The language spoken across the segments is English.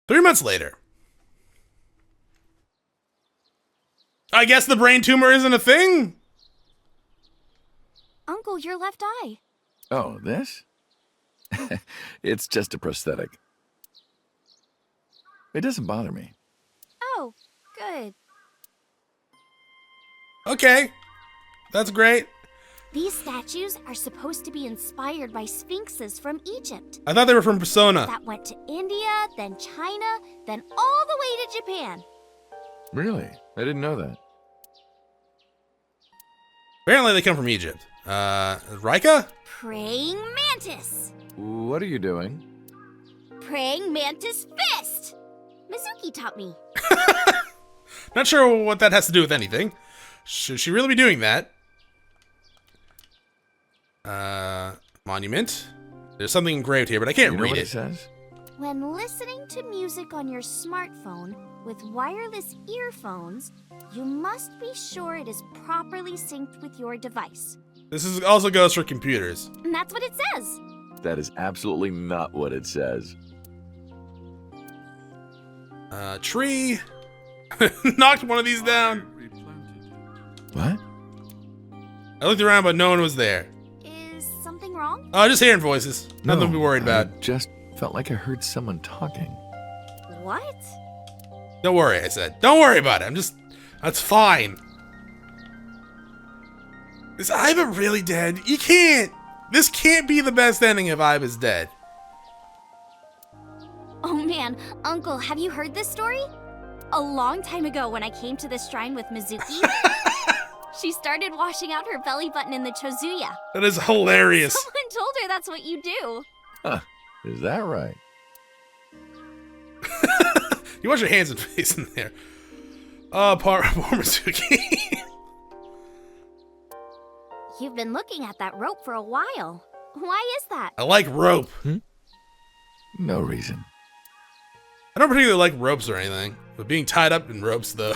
3 months later. I guess the brain tumor isn't a thing? Uncle, your left eye. Oh, this? It's just a prosthetic. It doesn't bother me. Oh, good. Okay. That's great. These statues are supposed to be inspired by sphinxes from Egypt. I thought they were from Persona. That went to India, then China, then all the way to Japan. Really? I didn't know that. Apparently they come from Egypt. Rika? Praying mantis. What are you doing? Praying mantis fist. Mizuki taught me. Not sure what that has to do with anything. Should she really be doing that? Monument. There's something engraved here, but I can't You know read what it. it says? When listening to music on your smartphone with wireless earphones, you must be sure it is properly synced with your device. This also goes for computers. And that's what it says. That is absolutely not what it says. Tree. Knocked one of these down. What? I looked around, but no one was there. Is something wrong? Oh, just hearing voices. Nothing to be worried about. I just felt like I heard someone talking. What? Don't worry, I said. Don't worry about it. That's fine. Is Aiba really dead? You can't. This can't be the best ending if Aiba's dead. Oh man, Uncle, have you heard this story? A long time ago when I came to this shrine with Mizuki, she started washing out her belly button in the Chozuya. That is hilarious. Someone told her that's what you do. Huh. Is that right? You wash your hands and face in there. Poor Mizuki. You've been looking at that rope for a while. Why is that? I like rope. No reason. I don't particularly like ropes or anything, but being tied up in ropes, though.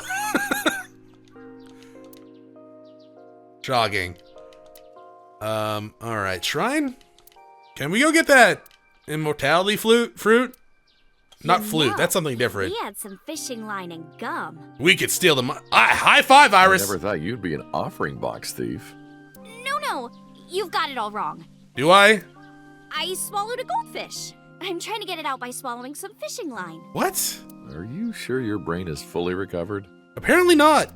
Jogging. Alright, shrine? Can we go get that immortality fruit? Not flute, that's something different. We had some fishing line and gum. We could steal the high five, Iris! I never thought you'd be an offering box thief. No, you've got it all wrong. Do I? I swallowed a goldfish. I'm trying to get it out by swallowing some fishing line. What? Are you sure your brain is fully recovered? Apparently not.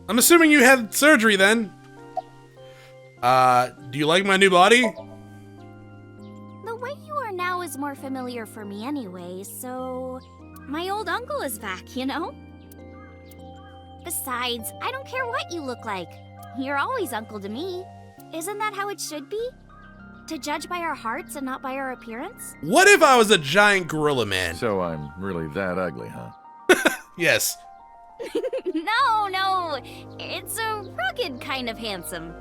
I'm assuming you had surgery then. Do you like my new body? The way you are now is more familiar for me anyway, so... My old uncle is back, you know? Besides, I don't care what you look like. You're always uncle to me. Isn't that how it should be? To judge by our hearts and not by our appearance? What if I was a giant gorilla man? So I'm really that ugly, huh? Yes. No, it's a rugged kind of handsome.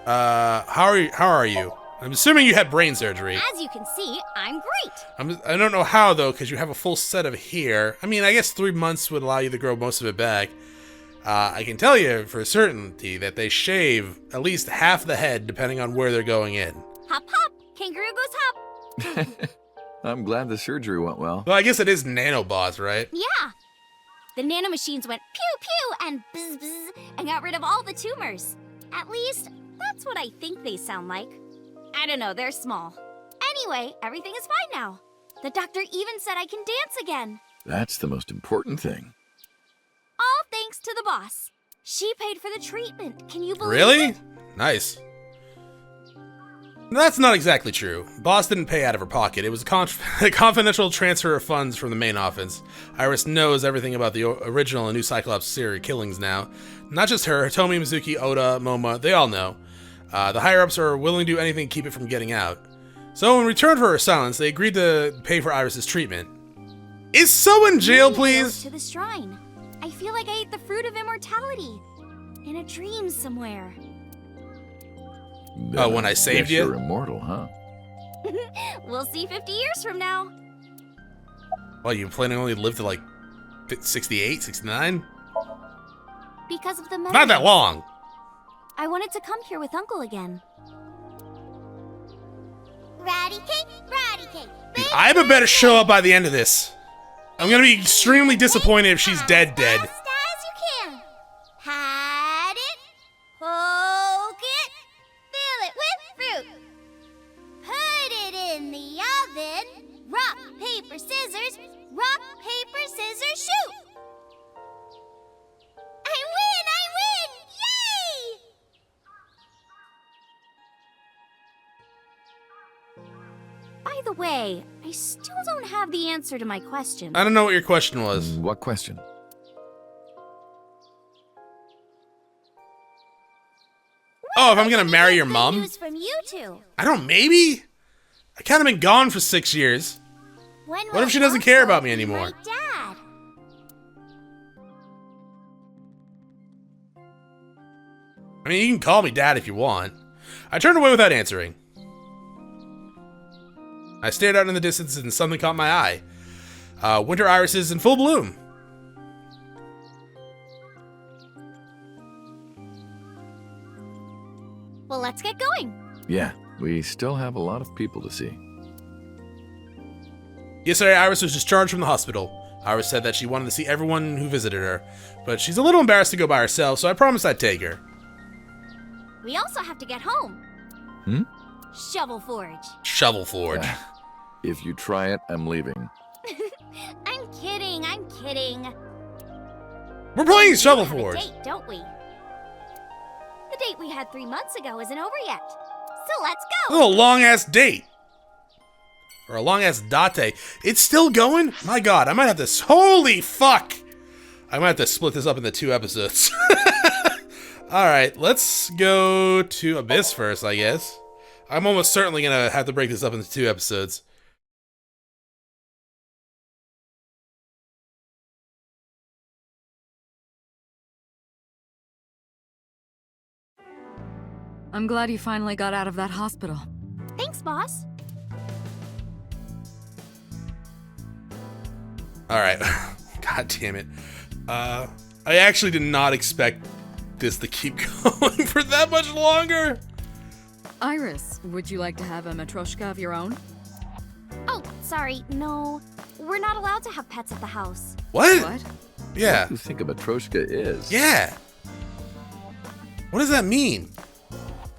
How are you? I'm assuming you had brain surgery. As you can see, I'm great. I don't know how though, because you have a full set of hair. I mean, I guess 3 months would allow you to grow most of it back. I can tell you for certainty that they shave at least half the head depending on where they're going in. Hop, hop, kangaroo goes hop. I'm glad the surgery went well. Well, I guess it is nanobots, right? Yeah. The nanomachines went pew pew and bzz bzz and got rid of all the tumors. At least, that's what I think they sound like. I don't know, they're small. Anyway, everything is fine now. The doctor even said I can dance again. That's the most important thing. All thanks to the boss. She paid for the treatment. Can you believe Really? it? Nice. That's not exactly true. Boss didn't pay out of her pocket. It was a confidential transfer of funds from the main office. Iris knows everything about the original and new Cyclops serial killings now. Not just her, Hitomi, Mizuki, Oda, Moma, they all know. The higher-ups are willing to do anything to keep it from getting out. So in return for her silence, they agreed to pay for Iris's treatment. Is someone in jail, please? To the shrine. I feel like I ate the fruit of immortality. In a dream somewhere. Oh, when I saved Guess you? You're immortal, huh? We'll see 50 years from now. Well, you planning only to live to like 68, 69? Because of the memory. Not that long. I wanted to come here with Uncle again. Ratty cake, ratty cake. Dude, Aiba better show up by the end of this. I'm gonna be extremely disappointed if she's dead. Fast as you can. Pat it, poke it, fill it with fruit. Put it in the oven. Rock, paper, scissors. Rock, paper, scissors, shoot. I win! Yay! By the way, I still don't have the answer to my question. I don't know what your question was. What question? Oh, if I'm gonna marry your mom? News from you two. I don't, maybe? I kinda been gone for 6 years. When What if she doesn't care about me anymore? My dad. I mean, you can call me dad if you want. I turned away without answering. I stared out in the distance and something caught my eye. Winter irises in full bloom. Well, let's get going. Yeah, we still have a lot of people to see. Yesterday, Iris was discharged from the hospital. Iris said that she wanted to see everyone who visited her, but she's a little embarrassed to go by herself, so I promised I'd take her. We also have to get home. Shovel Forge. Shovel Forge. If you try it, I'm leaving. I'm kidding. We're playing Shovel We have a Forge. date, don't we? The date we had 3 months ago isn't over yet. So let's A go. little long-ass date. Or a long-ass date. It's still going? My god, I might have to... Holy fuck! I might have to split this up into 2 episodes. Alright, let's go to Abyss first, I guess. I'm almost certainly gonna have to break this up into 2 episodes. I'm glad you finally got out of that hospital. Thanks, boss. Alright. God damn it. I actually did not expect this to keep going for that much longer. Iris, would you like to have a matryoshka of your own? Oh, sorry. No. We're not allowed to have pets at the house. What? What? Yeah. What do you think a matryoshka is? Yeah. What does that mean?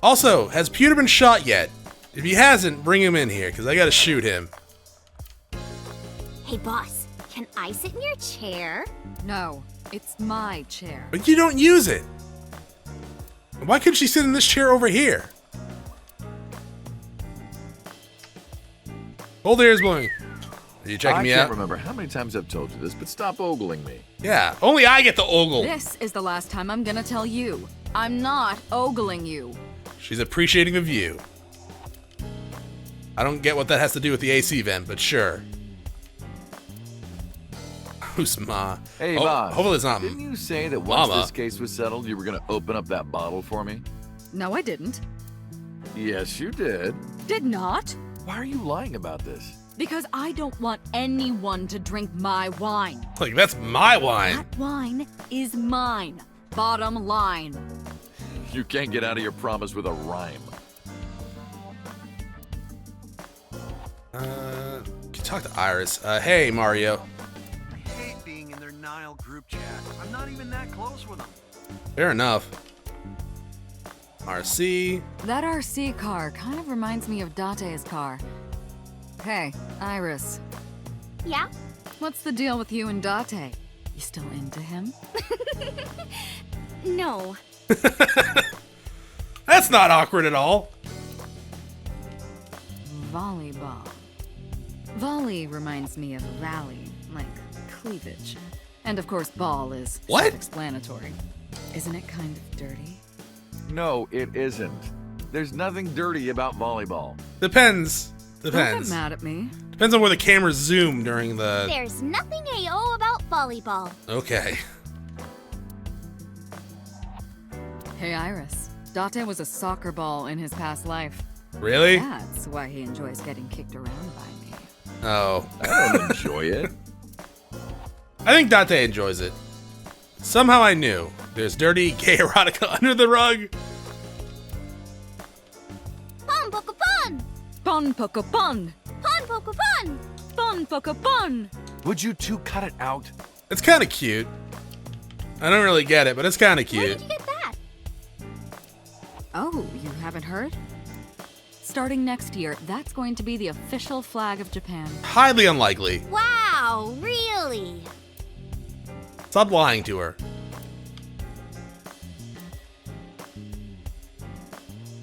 Also, has Pewter been shot yet? If he hasn't, bring him in here, because I gotta shoot him. Hey, boss. Can I sit in your chair? No, it's my chair. But you don't use it. Why couldn't she sit in this chair over here? Hold ears blowing. Are you checking me I can't out? remember how many times I've told you this, but stop ogling me. Yeah, only I get the ogle. This is the last time I'm gonna tell you. I'm not ogling you. She's appreciating the view. I don't get what that has to do with the AC vent, but sure. Who's Ma? Hey, Oh, boss. hopefully it's not Didn't you say that once Mama. this case was settled, you were going to open up that bottle for me? No, I didn't. Yes, you did. Did not? Why are you lying about this? Because I don't want anyone to drink my wine. Like, that's my wine. That wine is mine. Bottom line. You can't get out of your promise with a rhyme. Can you talk to Iris? Hey, Mario. I hate being in their Nile group chat. I'm not even that close with them. Fair enough. RC. That RC car kind of reminds me of Date's car. Hey, Iris. Yeah? What's the deal with you and Date? You still into him? No. That's not awkward at all. Volleyball. Volley reminds me of valley, like cleavage. And of course, ball is What? self-explanatory. Isn't it kind of dirty? No, it isn't. There's nothing dirty about volleyball. Depends. Don't get Depends. mad at me. Depends on where the cameras zoom during the... There's nothing AO about volleyball. Okay. Hey, Iris. Date was a soccer ball in his past life. Really? That's why he enjoys getting kicked around by me. Oh. I don't enjoy it. I think Date enjoys it. Somehow I knew. There's dirty gay erotica under the rug. Pun, book a pun! Pon poco pon. Pon poco pon! Pon poco pon. Would you two cut it out? It's kind of cute. I don't really get it, but it's kind of Where cute. did you get that? Oh, you haven't heard? Starting next year, that's going to be the official flag of Japan. Highly unlikely. Wow, really? Stop lying to her.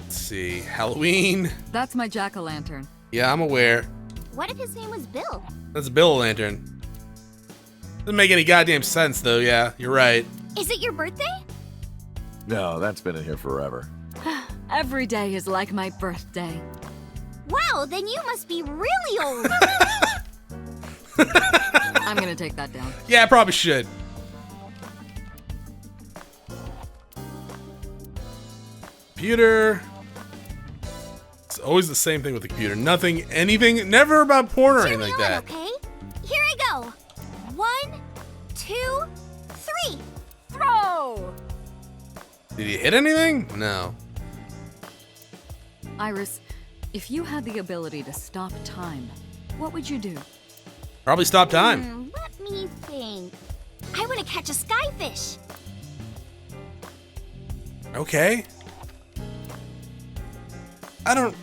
Let's see. Halloween. That's my jack-o'-lantern. Yeah, I'm aware. What if his name was Bill? That's a Bill-o'-lantern. Doesn't make any goddamn sense, though. Yeah, you're right. Is it your birthday? No, that's been in here forever. Every day is like my birthday. Wow, then you must be really old. I'm gonna take that down. Yeah, I probably should. Computer. It's always the same thing with the computer. Nothing, anything, never about porn or Cheer anything me like on, that. okay? Here I go. 1, 2, 3. Throw! Did he hit anything? No. Iris, if you had the ability to stop time, what would you do? Probably stop time. Let me think. I want to catch a skyfish. Okay. I don't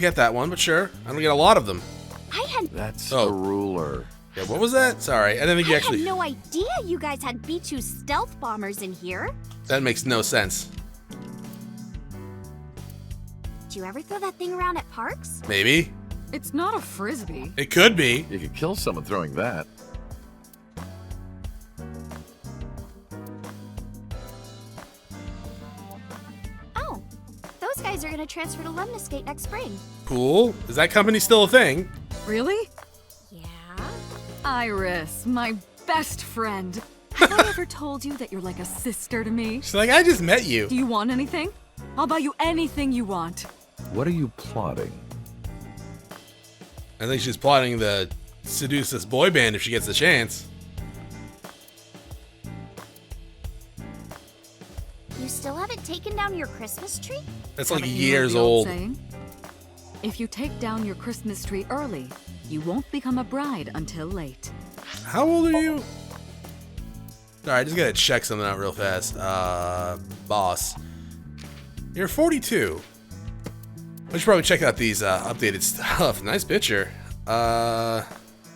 get that one, but sure. I don't get a lot of them. I had That's Oh. a ruler. Yeah, what was that? Sorry, I didn't think you I actually. had no idea you guys had B-2 stealth bombers in here. That makes no sense. Do you ever throw that thing around at parks? Maybe. It's not a frisbee. It could be. You could kill someone throwing that. Oh, those guys are gonna transfer to Lemniscate next spring. Cool. Is that company still a thing? Really? Yeah? Iris, my best friend. Have I ever told you that you're like a sister to me? She's like, I just met you. Do you want anything? I'll buy you anything you want. What are you plotting? I think she's plotting to seduce this boy band if she gets the chance. You still haven't taken down your Christmas tree? That's like Haven't you heard years the old. saying? If you take down your Christmas tree early, you won't become a bride until late. How old are you? Alright, just gotta check something out real fast. Boss. You're 42. We should probably check out these updated stuff. Nice picture.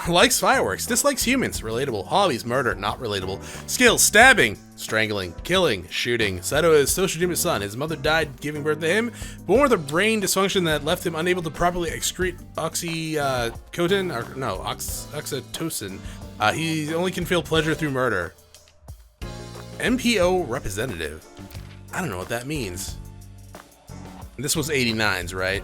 Likes fireworks, dislikes humans, relatable. Hobbies, murder, not relatable. Skills, stabbing, strangling, killing, shooting. Sato is Toshijimi's son. His mother died giving birth to him. Born with a brain dysfunction that left him unable to properly excrete oxytocin. He only can feel pleasure through murder. MPO representative. I don't know what that means. This was 89's, right?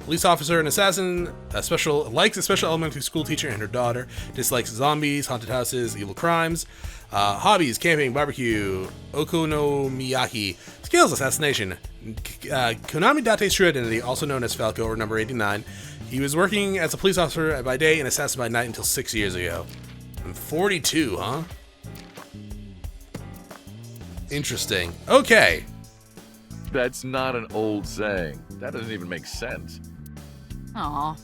Police officer and assassin, likes a special elementary school teacher and her daughter, dislikes zombies, haunted houses, evil crimes, hobbies, camping, barbecue, okonomiyaki, skills, assassination, Kaname Date's true identity, also known as Falco or number 89. He was working as a police officer by day and assassin by night until 6 years ago. I'm 42, huh? Interesting. Okay. That's not an old saying. That doesn't even make sense. Aw.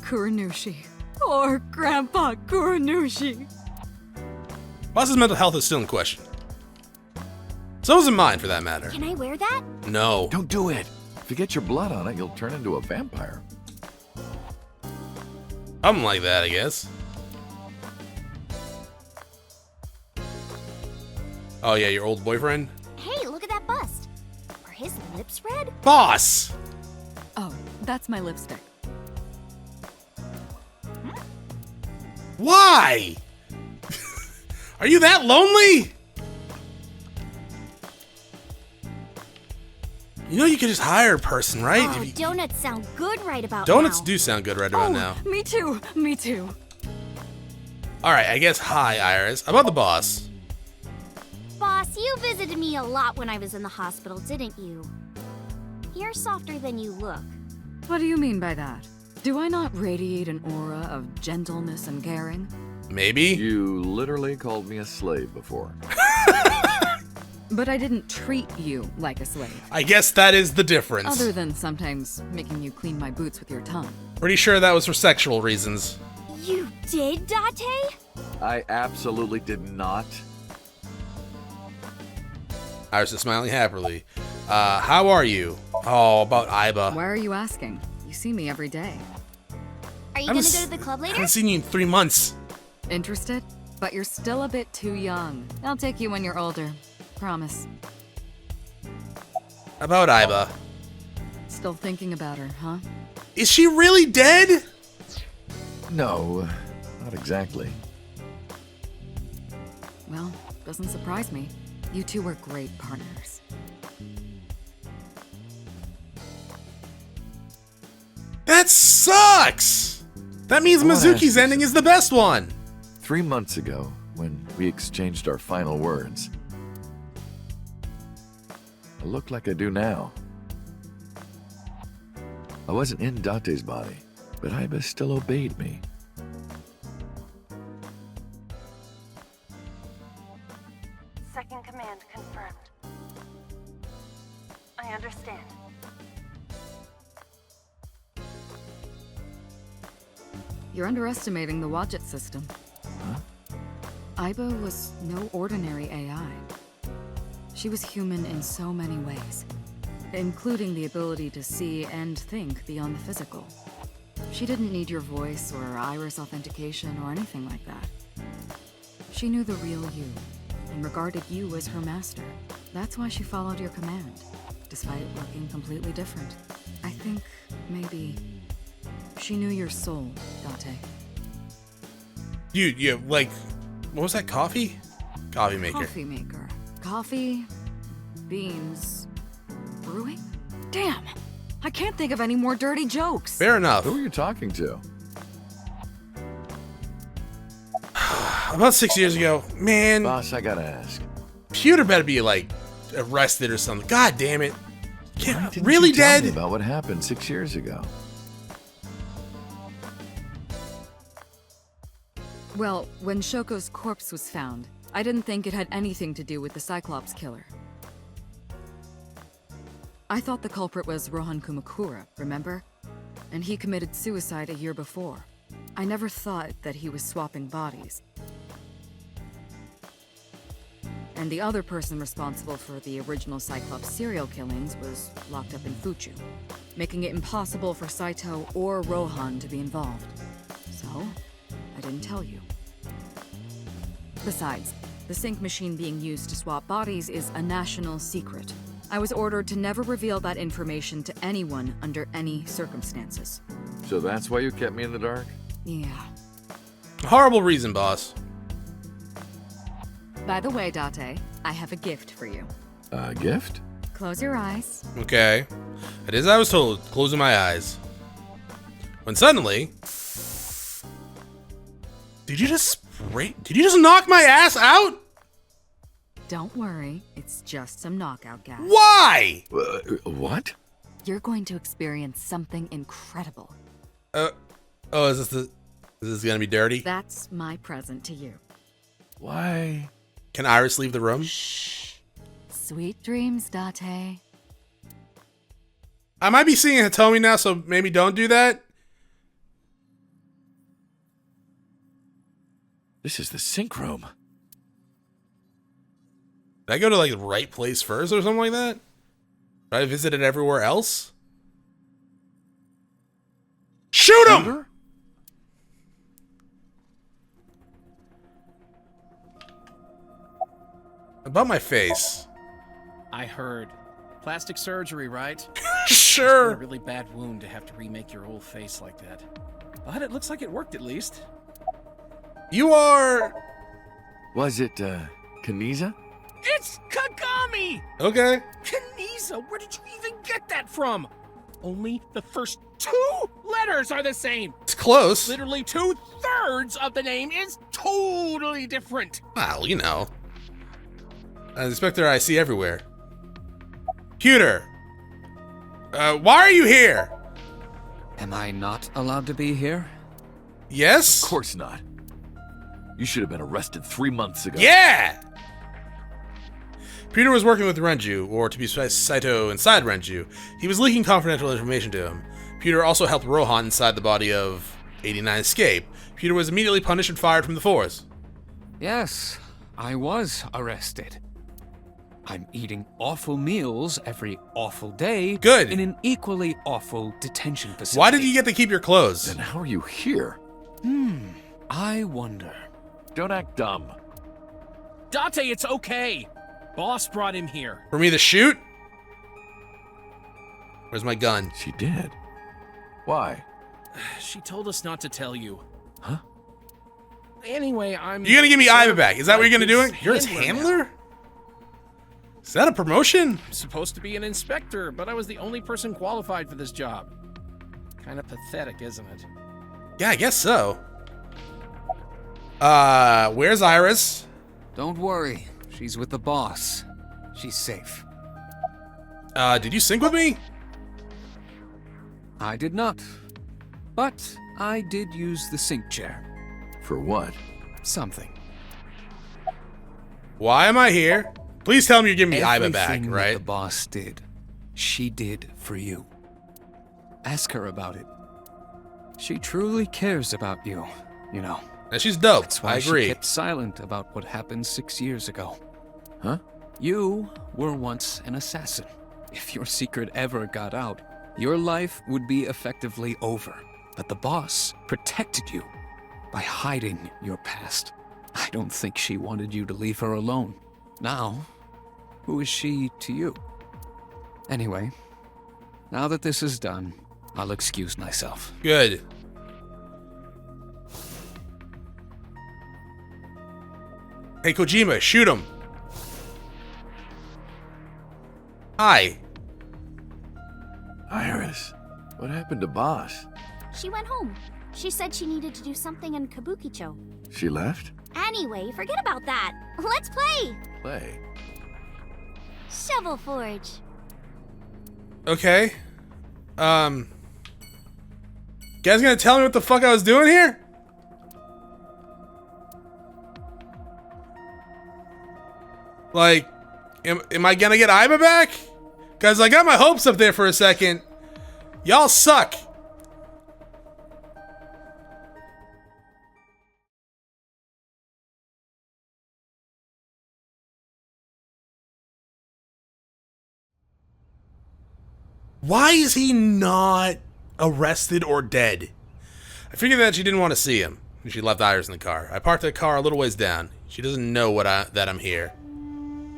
Kuranushi. Or Grandpa Kuranushi. Boss's mental health is still in question. So isn't mine, for that matter. Can I wear that? No. Don't do it. If you get your blood on it, you'll turn into a vampire. Something like that, I guess. Oh yeah, your old boyfriend? Hey, look at that bust. Are his lips red? Boss! Oh, that's my lipstick. Why? Are you that lonely? You know you could just hire a person, right? Oh, If you- donuts sound good right about Donuts now. do sound good right about Oh, now. me too. Me too. Alright, I guess hi, Iris. How about the boss? Boss, you visited me a lot when I was in the hospital, didn't you? You're softer than you look. What do you mean by that? Do I not radiate an aura of gentleness and caring? Maybe? You literally called me a slave before. But I didn't treat you like a slave. I guess that is the difference. Other than sometimes making you clean my boots with your tongue. Pretty sure that was for sexual reasons. You did, Date? I absolutely did not. Iris is smiling happily. How are you? Oh, about Aiba. Why are you asking? You see me every day. Are you gonna go to the club I later? haven't seen you in 3 months. Interested? But you're still a bit too young. I'll take you when you're older. Promise. About Aiba. Still thinking about her, huh? Is she really dead? No, not exactly. Well, doesn't surprise me. You two were great partners. That sucks! That means I wanna ask Mizuki's you ending is the best one. 3 months ago, when we exchanged our final words, I look like I do now. I wasn't in Date's body, but Aiba still obeyed me. Second command confirmed. I understand. You're underestimating the Wadjet system. Huh? Aiba was no ordinary AI. She was human in so many ways, including the ability to see and think beyond the physical. She didn't need your voice or iris authentication or anything like that. She knew the real you and regarded you as her master. That's why she followed your command, despite it looking completely different. I think maybe she knew your soul, Date. You like, what was that, coffee? Coffee maker. Coffee maker. Coffee, beans, brewing? Damn! I can't think of any more dirty jokes. Fair enough. Who are you talking to? About 6 years ago, man, Boss, I gotta ask. Pewter better be like arrested or something. God damn it. Why didn't Really you tell me dead? about what happened 6 years ago? Well, when Shoko's corpse was found, I didn't think it had anything to do with the Cyclops killer. I thought the culprit was Rohan Kumakura, remember? And he committed suicide a year before. I never thought that he was swapping bodies. And the other person responsible for the original Cyclops serial killings was locked up in Fuchu, making it impossible for Saito or Rohan to be involved. So, I didn't tell you. Besides, the sync machine being used to swap bodies is a national secret. I was ordered to never reveal that information to anyone under any circumstances. So that's why you kept me in the dark? Yeah. Horrible reason, boss. By the way, Date, I have a gift for you. A gift? Close your eyes. Okay. It is I was told, closing my eyes. When suddenly... Did you just knock my ass out? Don't worry, it's just some knockout gas. Why? What? You're going to experience something incredible. Oh, is this gonna be dirty? That's my present to you. Why? Can Iris leave the room? Shh. Sweet dreams, Date. I might be seeing Hitomi now, so maybe don't do that. This is the sync room. Did I go to like the right place first or something like that? Did I visit it everywhere else? Shoot him! Shooter? About my face. I heard. Plastic surgery, right? A Sure. really bad wound to have to remake your whole face like that. But it looks like it worked at least. You are... Was it, Kaniza? It's Kagami! Okay. Kaniza, where did you even get that from? Only the first 2 letters are the same. It's close. Literally 2/3 of the name is totally different. Well, you know. An inspector I see everywhere. Pewter. Why are you here? Am I not allowed to be here? Yes? Of course not. You should have been arrested 3 months ago. Yeah! Peter was working with Renju, or to be precise, Saito inside Renju. He was leaking confidential information to him. Peter also helped Rohan inside the body of 89 escape. Peter was immediately punished and fired from the force. Yes, I was arrested. I'm eating awful meals every awful day. Good. In an equally awful detention facility. Why did you get to keep your clothes? Then how are you here? I wonder. Don't act dumb. Date, it's okay. Boss brought him here. For me to shoot? Where's my gun? She did. Why? She told us not to tell you. Huh? Anyway, I'm... You're gonna give me sort Aiba of back. Is that what you're gonna do? his You're his now. handler? Is that a promotion? I'm supposed to be an inspector, but I was the only person qualified for this job. Kind of pathetic, isn't it? Yeah, I guess so. Where's Iris? Don't worry. She's with the boss. She's safe. Did you sync with me? I did not. But I did use the sync chair. For what? Something. Why am I here? Please tell me you're giving me Aiba back, Everything that right? the boss did, she did for you. Ask her about it. She truly cares about you, you know. And she's dope. That's why I she agree. kept silent about what happened 6 years ago. Huh? You were once an assassin. If your secret ever got out, your life would be effectively over. But the boss protected you by hiding your past. I don't think she wanted you to leave her alone. Now, who is she to you? Anyway, now that this is done, I'll excuse myself. Good. Hey, Kojima, shoot him. Hi. Iris, what happened to Boss? She went home. She said she needed to do something in Kabukicho. She left? Anyway, forget about that. Let's play! Play. Shovel Forge. Okay. You guys gonna tell me what the fuck I was doing here? Like, am I gonna get Aiba back? Cause I got my hopes up there for a second. Y'all suck. Why is he not arrested or dead? I figured that she didn't want to see him. She left Iris in the car. I parked the car a little ways down. She doesn't know that I'm here.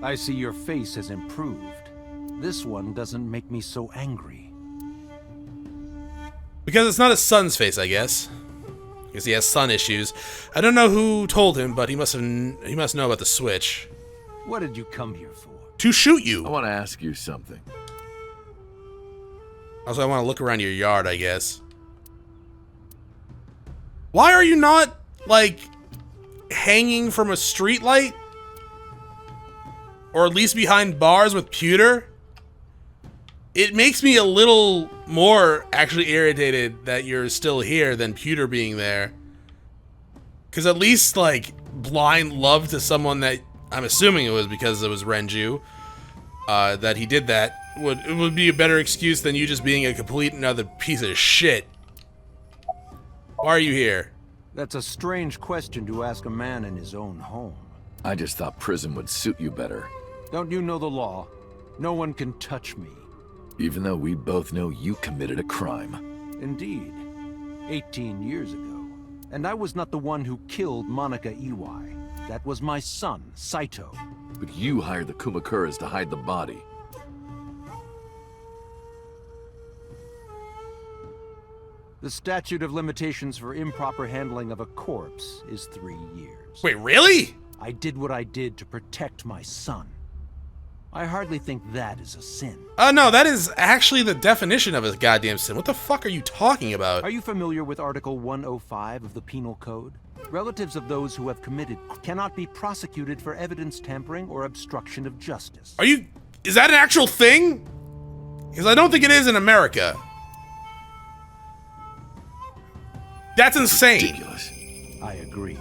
I see your face has improved. This one doesn't make me so angry. Because it's not his son's face, I guess. Because he has son issues. I don't know who told him, but he must know about the switch. What did you come here for? To shoot you. I want to ask you something. Also, I want to look around your yard, I guess. Why are you not, like, hanging from a street light? Or at least behind bars with pewter? It makes me a little more actually irritated that you're still here than pewter being there. Because at least, like, blind love to someone that I'm assuming it was because it was Renju that he did that. It would be a better excuse than you just being a complete another piece of shit. Why are you here? That's a strange question to ask a man in his own home. I just thought prison would suit you better. Don't you know the law? No one can touch me. Even though we both know you committed a crime. Indeed. 18 years ago. And I was not the one who killed Monica Iwai. That was my son, Saito. But you hired the Kumakuras to hide the body. The statute of limitations for improper handling of a corpse is 3 years. Wait, really? I did what I did to protect my son. I hardly think that is a sin. No, that is actually the definition of a goddamn sin. What the fuck are you talking about? Are you familiar with Article 105 of the Penal Code? Relatives of those who have committed cannot be prosecuted for evidence tampering or obstruction of justice. Is that an actual thing? Because I don't think it is in America. That's insane. Ridiculous. I agree.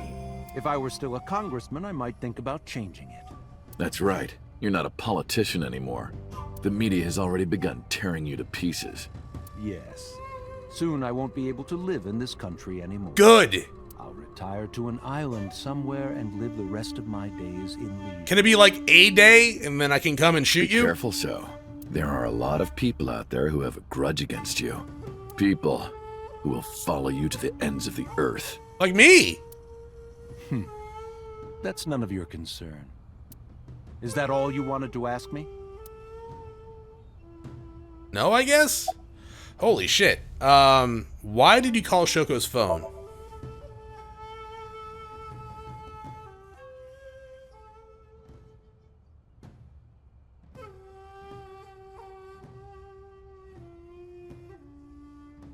If I were still a congressman, I might think about changing it. That's right. You're not a politician anymore. The media has already begun tearing you to pieces. Yes. Soon I won't be able to live in this country anymore. Good. I'll retire to an island somewhere and live the rest of my days in leisure. Can it be like a day and then I can come and shoot Be you? careful, so. There are a lot of people out there who have a grudge against you. People who will follow you to the ends of the earth. Like me. That's none of your concern. Is that all you wanted to ask me? No, I guess? Holy shit. Why did you call Shoko's phone?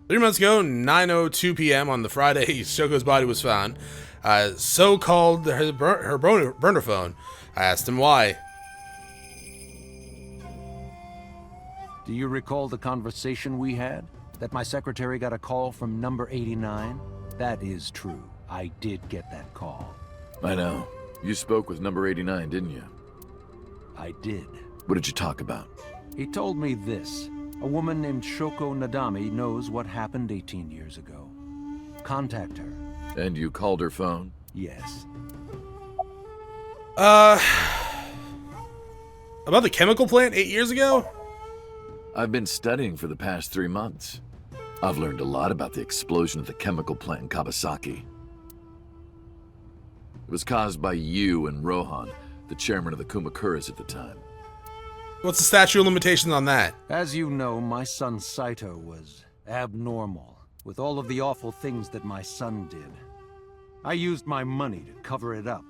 Three months ago, 9:02 p.m. on the Friday, Shoko's body was found. So called her burner phone. I asked him why. Do you recall the conversation we had? That my secretary got a call from number 89? That is true. I did get that call. I know. You spoke with number 89, didn't you? I did. What did you talk about? He told me this. A woman named Shoko Nadami knows what happened 18 years ago. Contact her. And you called her phone? Yes. About the chemical plant 8 years ago? I've been studying for the past 3 months. I've learned a lot about the explosion of the chemical plant in Kawasaki. It was caused by you and Rohan, the chairman of the Kumakuras at the time. What's the statute of limitations on that? As you know, my son Saito was abnormal, with all of the awful things that my son did. I used my money to cover it up,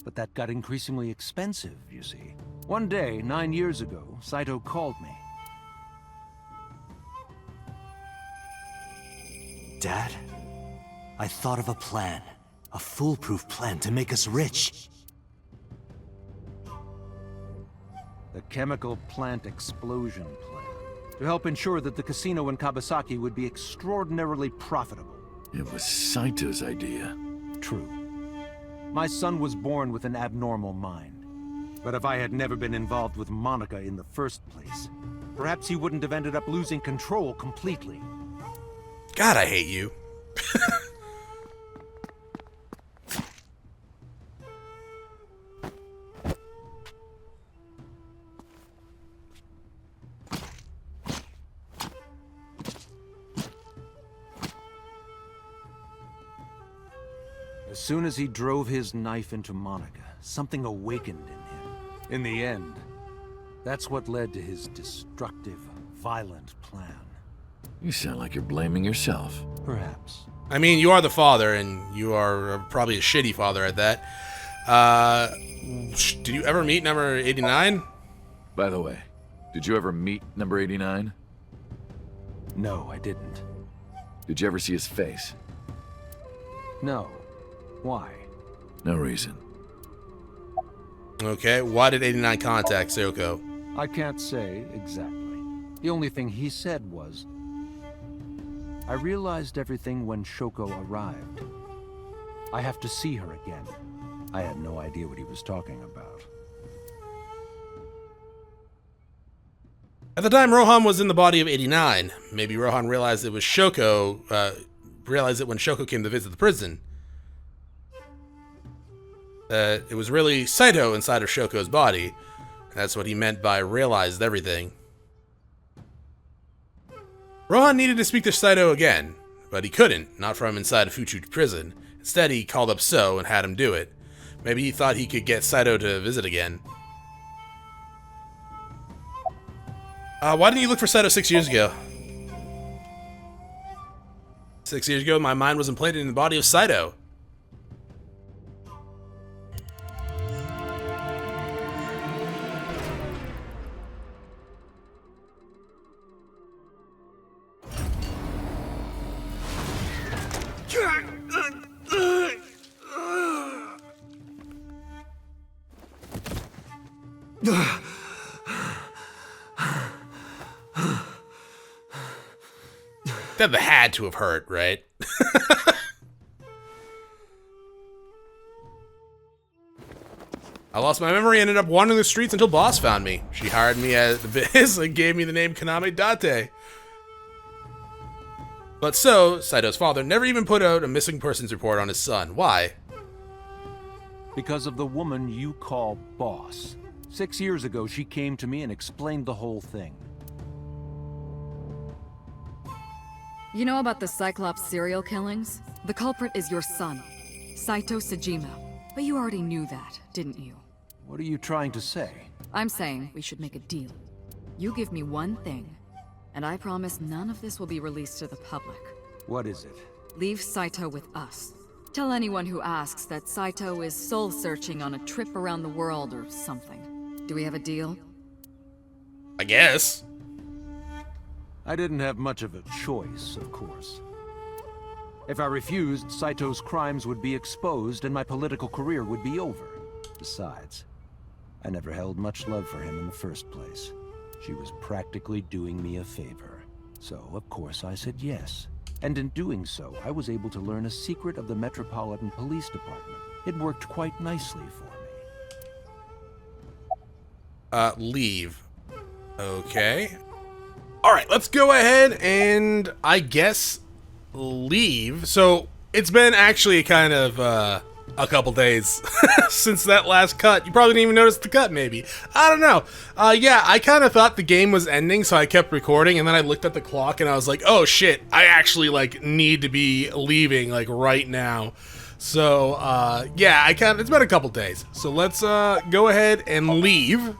but that got increasingly expensive, you see. One day, 9 years ago, Saito called me. Dad, I thought of a plan. A foolproof plan to make us rich. The chemical plant explosion plan. To help ensure that the casino in Kawasaki would be extraordinarily profitable. It was Saito's idea. True. My son was born with an abnormal mind. But if I had never been involved with Monica in the first place, perhaps he wouldn't have ended up losing control completely. God, I hate you. As soon as he drove his knife into Monica, something awakened in him. In the end, that's what led to his destructive, violent plan. You sound like you're blaming yourself. Perhaps. I mean, you are the father, and you are probably a shitty father at that. Did you ever meet number 89? By the way, did you ever meet number 89? No, I didn't. Did you ever see his face? No. Why? No reason. Okay, why did 89 contact Shoko? I can't say exactly. The only thing he said was, I realized everything when Shoko arrived. I have to see her again. I had no idea what he was talking about. At the time, Rohan was in the body of 89. Maybe Rohan realized it was Shoko, realized it when Shoko came to visit the prison. It was really Saito inside of Shoko's body. That's what he meant by realized everything. Rohan needed to speak to Saito again, but he couldn't, not from inside of Fuchu prison. Instead, he called up So and had him do it. Maybe he thought he could get Saito to visit again. Why didn't you look for Saito 6 years ago? 6 years ago, my mind was implanted in the body of Saito. That had to have hurt, right? I lost my memory and ended up wandering the streets until Boss found me. She hired me as the biz and gave me the name Kaname Date. But so, Saito's father never even put out a missing persons report on his son. Why? Because of the woman you call Boss. 6 years ago, she came to me and explained the whole thing. You know about the Cyclops serial killings? The culprit is your son, Saito Sejima. But you already knew that, didn't you? What are you trying to say? I'm saying we should make a deal. You give me one thing, and I promise none of this will be released to the public. What is it? Leave Saito with us. Tell anyone who asks that Saito is soul-searching on a trip around the world or something. Do we have a deal? I guess. I didn't have much of a choice, of course. If I refused, Saito's crimes would be exposed and my political career would be over. Besides, I never held much love for him in the first place. She was practically doing me a favor. So, of course, I said yes. And in doing so, I was able to learn a secret of the Metropolitan Police Department. It worked quite nicely for me. Leave. Okay. Alright, let's go ahead and, I guess, leave. So, it's been actually kind of, a couple days since that last cut. You probably didn't even notice the cut, maybe. I don't know. Yeah, I kind of thought the game was ending, so I kept recording, and then I looked at the clock, and I was like, oh shit, I actually, like, need to be leaving, like, right now. So, yeah, it's been a couple days. So let's, go ahead and leave.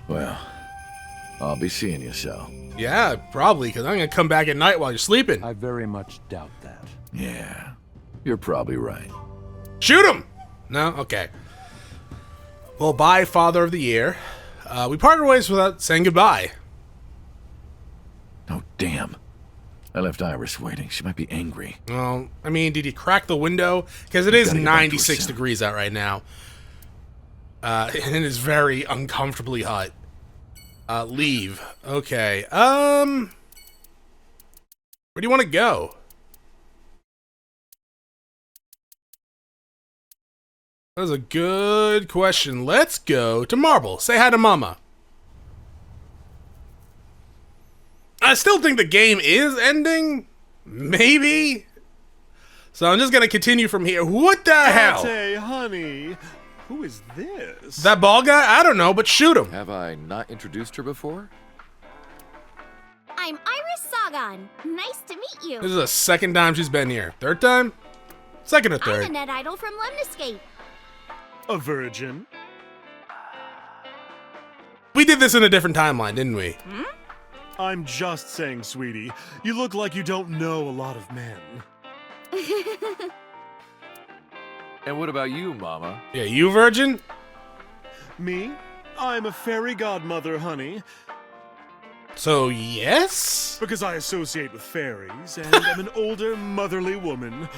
Well, I'll be seeing you, so. Yeah, probably, because I'm going to come back at night while you're sleeping. I very much doubt that. Yeah, you're probably right. Shoot him! No? Okay. Well, bye, Father of the Year. We parted ways without saying goodbye. Oh, damn. I left Iris waiting. She might be angry. Well, I mean, did you crack the window? Because it is 96 degrees out right now. And it is very uncomfortably hot. Leave. Okay. Where do you want to go? That was a good question. Let's go to Marble. Say hi to Mama. I still think the game is ending. Maybe. So I'm just going to continue from here. What the hell? Hey, honey. Who is this? That bald guy? I don't know, but shoot him. Have I not introduced her before? I'm Iris Sagan. Nice to meet you. This is the second time she's been here. Third time? Second or third? I'm a net idol from Lemniscape. A virgin? We did this in a different timeline, didn't we? Hmm? I'm just saying, sweetie. You look like you don't know a lot of men. And what about you, Mama? Yeah, you virgin? Me? I'm a fairy godmother, honey. So, yes? Because I associate with fairies, and I'm an older, motherly woman.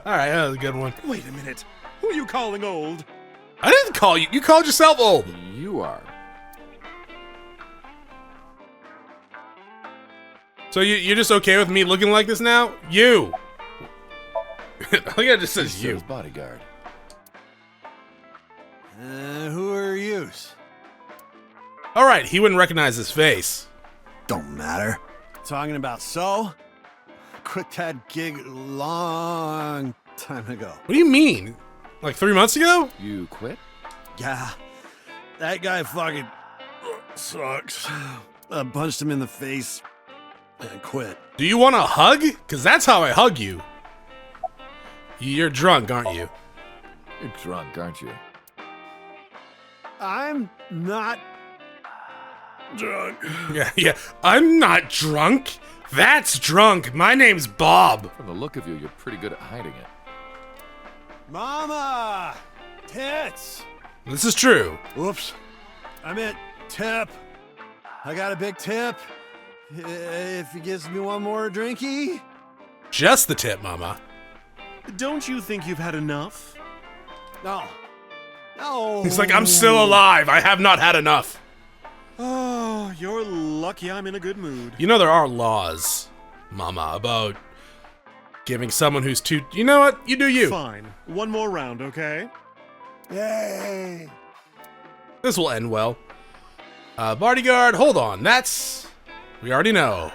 Alright, that was a good one. Wait a minute. Who are you calling old? I didn't call you. You called yourself old. You are. So you're just okay with me looking like this now? You. I think it just says you. Bodyguard. Who are you? Alright, he wouldn't recognize his face. Don't matter. Talking about so? Quit that gig long time ago. What do you mean? Like 3 months ago? You quit? Yeah. That guy fucking sucks. I punched him in the face and quit. Do you want a hug? Because that's how I hug you. You're drunk, aren't you? You're drunk, aren't you? I'm not drunk. Yeah. I'm not drunk. That's drunk. My name's Bob. From the look of you, you're pretty good at hiding it. Mama! Tits! This is true. Oops. I meant tip. I got a big tip. If he gives me one more drinky. Just the tip, Mama. Don't you think you've had enough? No. No. He's like, I'm still alive. I have not had enough. Oh, you're lucky I'm in a good mood. You know there are laws, Mama, about Giving someone who's too... You know what? You do you. Fine. One more round, okay? Yay! This will end well. Bodyguard, hold on. That's... We already know.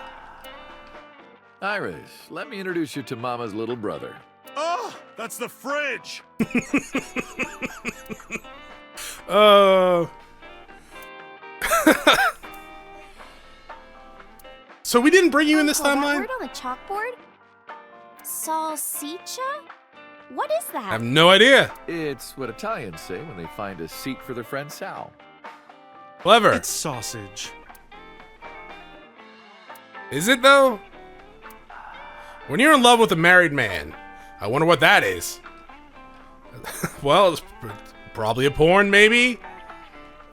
Iris, let me introduce you to Mama's little brother. Oh, that's the fridge! So we didn't bring you in this That timeline? word on the chalkboard? Salsicha? What is that? I have no idea. It's what Italians say when they find a seat for their friend Sal. Clever. It's sausage. Is it though? When you're in love with a married man, I wonder what that is. Well, it's probably a porn, maybe?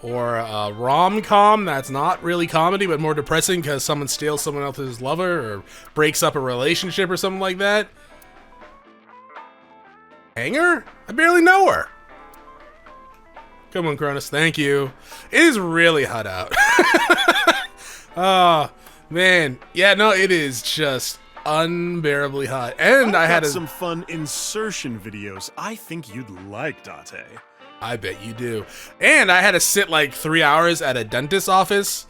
Or a rom-com that's not really comedy, but more depressing because someone steals someone else's lover or breaks up a relationship or something like that. Hanger? I barely know her. Come on, Chronos. Thank you. It is really hot out. Oh, man. Yeah, no, it is just unbearably hot. And I had some fun insertion videos I think you'd like, Date. I bet you do. And I had to sit like 3 hours at a dentist's office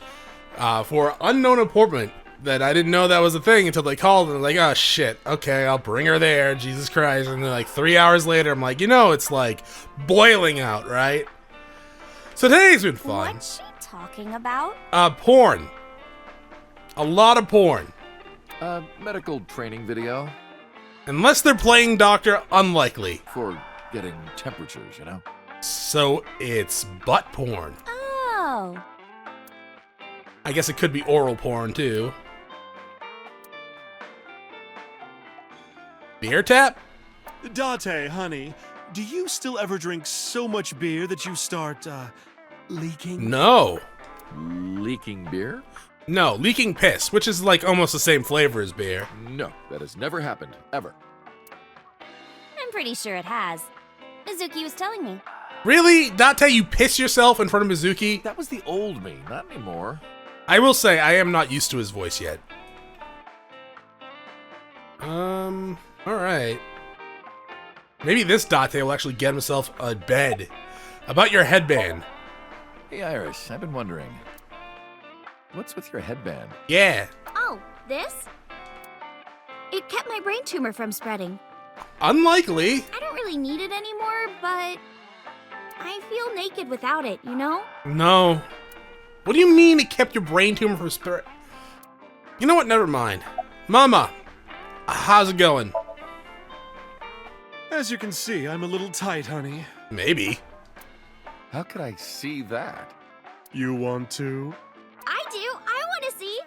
for unknown appointment that I didn't know that was a thing until they called and they're like, oh shit, okay, I'll bring her there, Jesus Christ. And then like 3 hours later, I'm like, you know, it's like boiling out, right? So today's been fun. What's she talking about? Porn. A lot of porn. Medical training video. Unless they're playing doctor, unlikely. For getting temperatures, you know? So it's butt porn. Oh. I guess it could be oral porn too. Beer tap? Date, honey, do you still ever drink so much beer that you start, leaking? No. Leaking beer? No, leaking piss, which is like almost the same flavor as beer. No, that has never happened, ever. I'm pretty sure it has. Mizuki was telling me. Really? Date, you piss yourself in front of Mizuki? That was the old me, not anymore. I will say, I am not used to his voice yet. Alright. Maybe this Date will actually get himself a bed. About your headband. Hey, Iris, I've been wondering. What's with your headband? Yeah. Oh, this? It kept my brain tumor from spreading. Unlikely. I don't really need it anymore, but I feel naked without it, you know? No. What do you mean it kept your brain tumor from spread? You know what? Never mind. Mama, how's it going? As you can see, I'm a little tight, honey. Maybe. How could I see that? You want to? I do. I want to see.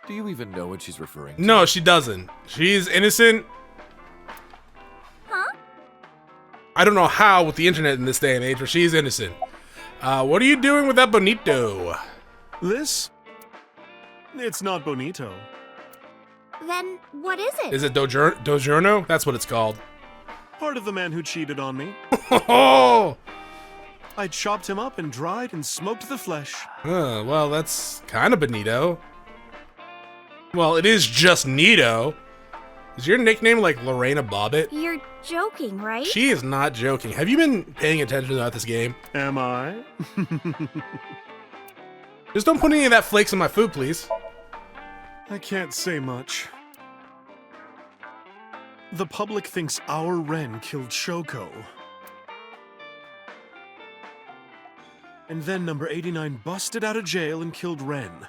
Do you even know what she's referring to? No, she doesn't. She's innocent. Huh? I don't know how with the internet in this day and age, but she's innocent. What are you doing with that bonito? This? It's not bonito. Then what is it? Is it Dojurno? That's what it's called. Part of the man who cheated on me. Oh! I chopped him up and dried and smoked the flesh. Well, that's kind of bonito. Well, it is just Nito. Is your nickname like Lorena Bobbitt? You're joking, right? She is not joking. Have you been paying attention throughout this game? Am I? Just don't put any of that flakes in my food, please. I can't say much. The public thinks our Ren killed Shoko. And then number 89 busted out of jail and killed Ren.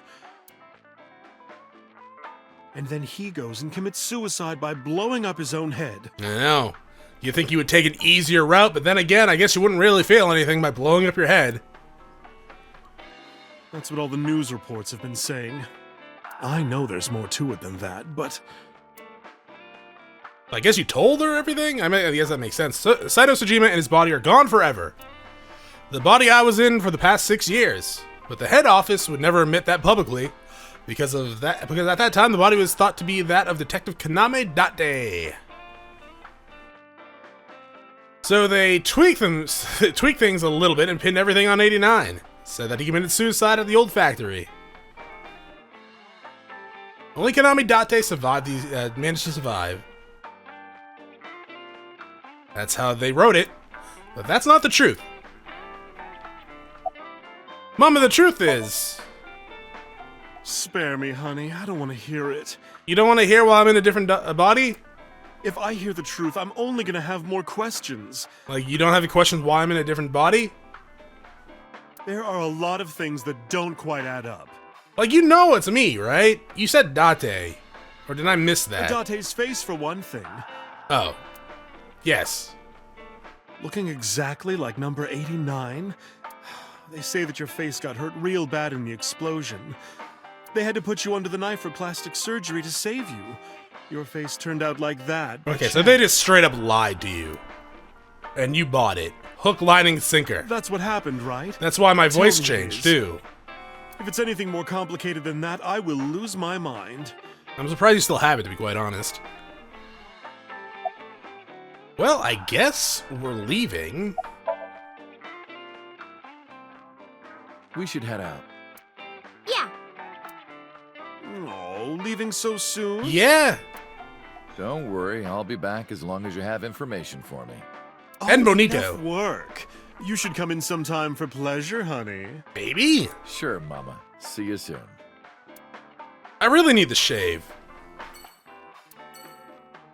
And then he goes and commits suicide by blowing up his own head. I know. You think you would take an easier route, but then again, I guess you wouldn't really feel anything by blowing up your head. That's what all the news reports have been saying. I know there's more to it than that, but... I guess you told her everything? I guess that makes sense. Saito Sejima and his body are gone forever. The body I was in for the past 6 years. But the head office would never admit that publicly. Because at that time, the body was thought to be that of Detective Kaname Date. So they tweaked things a little bit and pinned everything on 89. Said that he committed suicide at the old factory. Only Kaname Date survived managed to survive. That's how they wrote it, but that's not the truth. Mama, the truth is... Spare me, honey. I don't want to hear it. You don't want to hear while I'm in a different body? If I hear the truth, I'm only gonna have more questions. Like, you don't have any questions why I'm in a different body? There are a lot of things that don't quite add up. Like, you know it's me, right? You said Date. Or did I miss that? Date's face, for one thing. Oh. Yes. Looking exactly like number 89? They say that your face got hurt real bad in the explosion. They had to put you under the knife for plastic surgery to save you. Your face turned out like that. Okay, so they just straight up lied to you. And you bought it. Hook, line, and sinker. That's what happened, right? That's why my voice changed, too. If it's anything more complicated than that, I will lose my mind. I'm surprised you still have it, to be quite honest. Well, I guess we're leaving. We should head out. Yeah. Oh, leaving so soon? Yeah. Don't worry, I'll be back as long as you have information for me. And bonito. Enough work. You should come in sometime for pleasure, honey. Baby. Sure, Mama. See you soon. I really need the shave.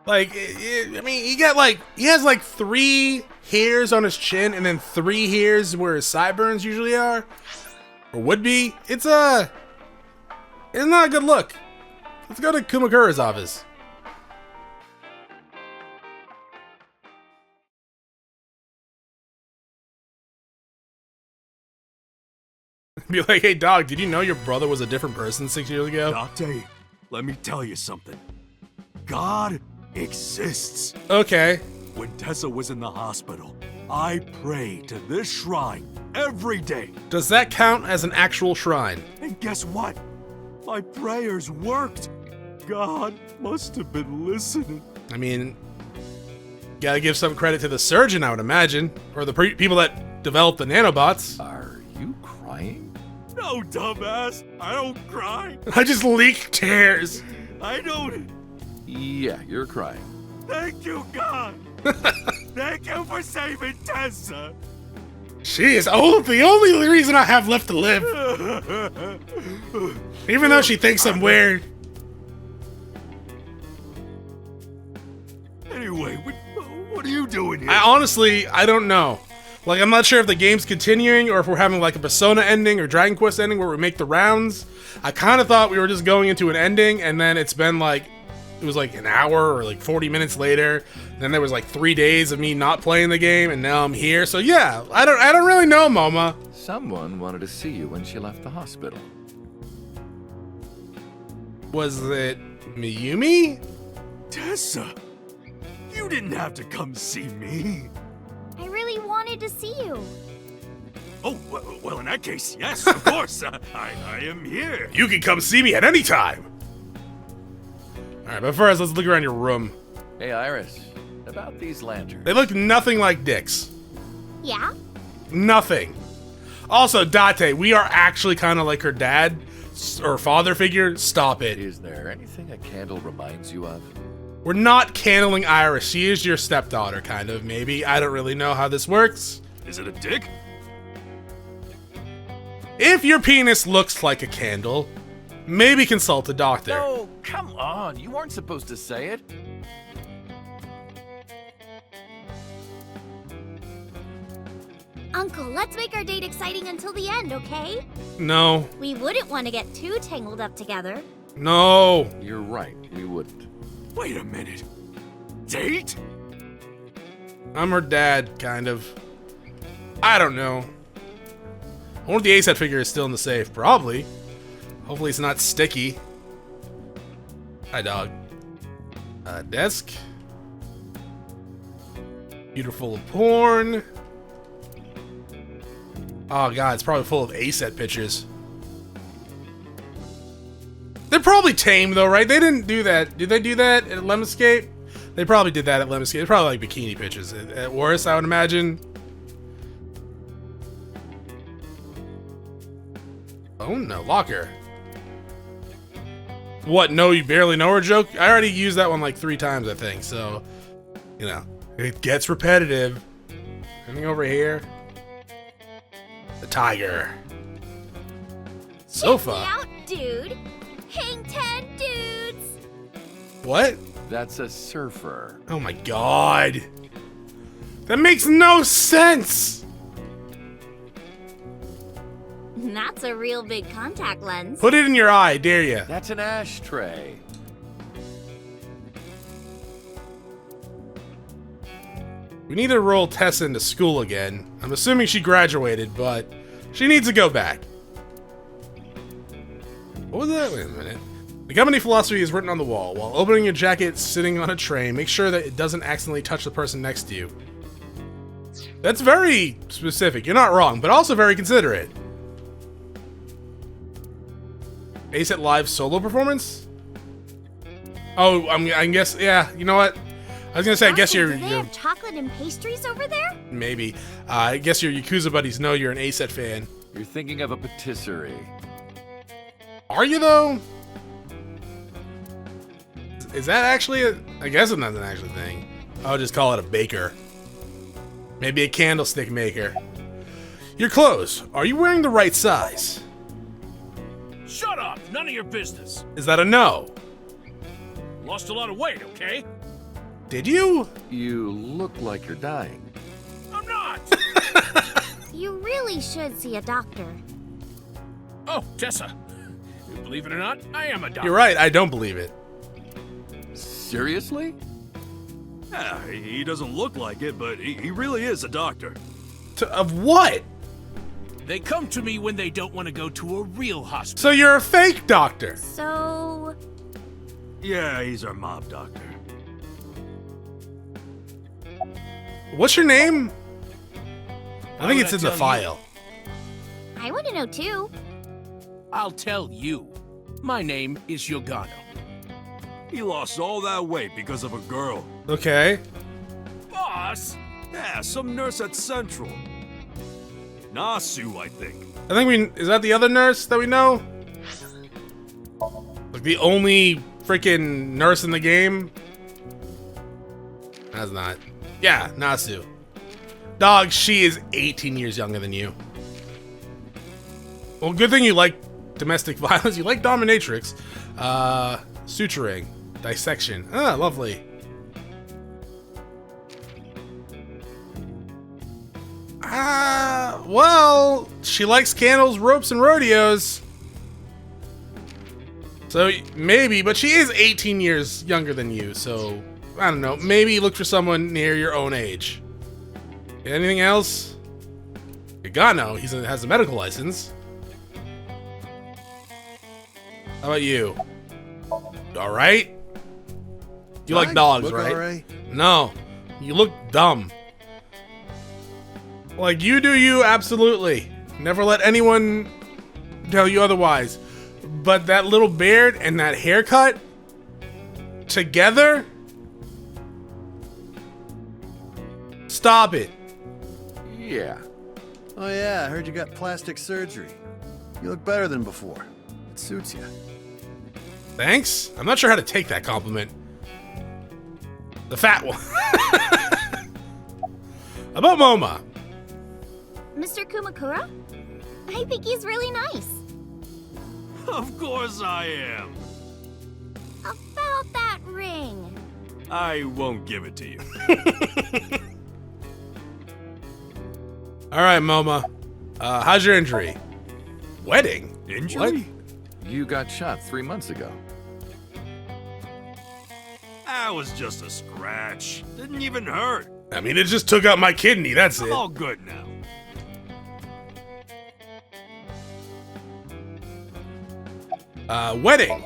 Like, I mean, he has like 3 hairs on his chin and then 3 hairs where his sideburns usually are. Or would be. It's not a good look. Let's go to Kumakura's office. Be like, hey dog, did you know your brother was a different person 6 years ago? Date, let me tell you something. God exists. Okay. When Tessa was in the hospital, I prayed to this shrine every day. Does that count as an actual shrine? And guess what? My prayers worked. God must have been listening. I mean, gotta give some credit to the surgeon, I would imagine. Or the people that developed the nanobots. Are you crying? No, dumbass. I don't cry. I just leak tears. I don't. Yeah, you're crying. Thank you, God. Thank you for saving Tessa. She is the only reason I have left to live. Even though she thinks I'm weird. Anyway, what are you doing here? I don't know. Like, I'm not sure if the game's continuing or if we're having like a Persona ending or Dragon Quest ending where we make the rounds. I kind of thought we were just going into an ending, and then it's been like, it was like an hour or like 40 minutes later. Then there was like 3 days of me not playing the game, and now I'm here. So yeah, I don't really know, Moma. Someone wanted to see you when she left the hospital. Was it Miyumi? Tessa, you didn't have to come see me. I really wanted to see you. Oh, well, in that case, yes, of course. I am here. You can come see me at any time. Alright, but first, let's look around your room. Hey, Iris, about these lanterns. They look nothing like dicks. Yeah? Nothing. Also, Date, we are actually kind of like her dad or father figure. Stop it. Is there anything a candle reminds you of? We're not candling Iris. She is your stepdaughter, kind of, maybe. I don't really know how this works. Is it a dick? If your penis looks like a candle, maybe consult a doctor. No, come on. You weren't supposed to say it. Uncle, let's make our date exciting until the end, okay? No. We wouldn't want to get too tangled up together. No. You're right. We wouldn't. Wait a minute. Date? I'm her dad, kind of. I don't know. I wonder if the A-set figure is still in the safe. Probably. Hopefully it's not sticky. Hi, dog. Desk. Beautiful of porn. Oh god, it's probably full of A-set pictures. They're probably tame though, right? They didn't do that. Did they do that at Lemniscape? They probably did that at Lemniscape. They're probably like bikini pictures at worst, I would imagine. Oh no, locker. What, no, you barely know her joke? I already used that one like 3 times, I think, so, you know, it gets repetitive. Anything over here? The tiger. Sofa. Check me out, dude. Hang 10 dudes. What? That's a surfer. Oh my god. That makes no sense. That's a real big contact lens. Put it in your eye, dare ya. That's an ashtray. We need to roll Tessa into school again. I'm assuming she graduated, but she needs to go back. What was that? Wait a minute. The company philosophy is written on the wall. While opening your jacket sitting on a tray, make sure that it doesn't accidentally touch the person next to you. That's very specific. You're not wrong, but also very considerate. Ace at live solo performance? Oh, I guess, yeah, you know what? I was gonna say, I guess Do they have chocolate and pastries over there? maybe. I guess your Yakuza buddies know you're an ASET fan. You're thinking of a patisserie. Are you, though? Is that actually a... I guess it's not an actual thing. I'll just call it a baker. Maybe a candlestick maker. Your clothes. Are you wearing the right size? Shut up! None of your business. Is that a no? Lost a lot of weight, okay? Did you? You look like you're dying. I'm not! You really should see a doctor. Oh, Tessa. Believe it or not, I am a doctor. You're right, I don't believe it. Seriously? Yeah, he doesn't look like it, but he really is a doctor. Of what? They come to me when they don't want to go to a real hospital. So you're a fake doctor? So... Yeah, he's our mob doctor. What's your name? I think would it's I in the tell file. I want to know too. I'll tell you. My name is Yogano. He lost all that weight because of a girl. Okay. Boss! Yeah, some nurse at Central. Nasu, I think. I think we... Is that the other nurse that we know? Like the only freaking nurse in the game? That's not. Yeah, Nasu. Dog, she is 18 years younger than you. Well, good thing you like domestic violence. You like dominatrix. Suturing. Dissection. Ah, lovely. Well, she likes candles, ropes, and rodeos. So, maybe, but she is 18 years younger than you, so, I don't know. Maybe look for someone near your own age. Anything else? Yagano, he has a medical license. How about you? Alright? You like dogs, Look right? all right. No. You look dumb. Like, you do you, absolutely. Never let anyone tell you otherwise. But that little beard and that haircut together? Stop it. Yeah. Oh yeah, I heard you got plastic surgery. You look better than before. It suits you. Thanks? I'm not sure how to take that compliment. The fat one. About Moma. Mr. Kumakura? I think he's really nice. Of course I am. About that ring. I won't give it to you. Alright, Moma. How's your injury? Wedding? Injury? You got shot 3 months ago. That was just a scratch. Didn't even hurt. I mean, it just took out my kidney, that's I'm it. all good now. Wedding.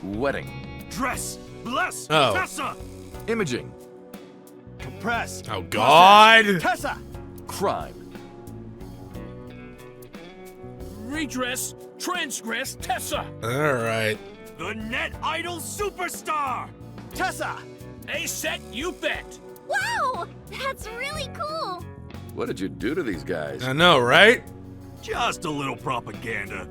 Wedding. Dress. Bless. Oh. Tessa. Imaging. Compress. Oh, God. Tessa. Crime. Redress, transgress, Tessa. Alright. The net idol superstar. Tessa. A set, you bet. Wow! That's really cool! What did you do to these guys? I know, right? Just a little propaganda.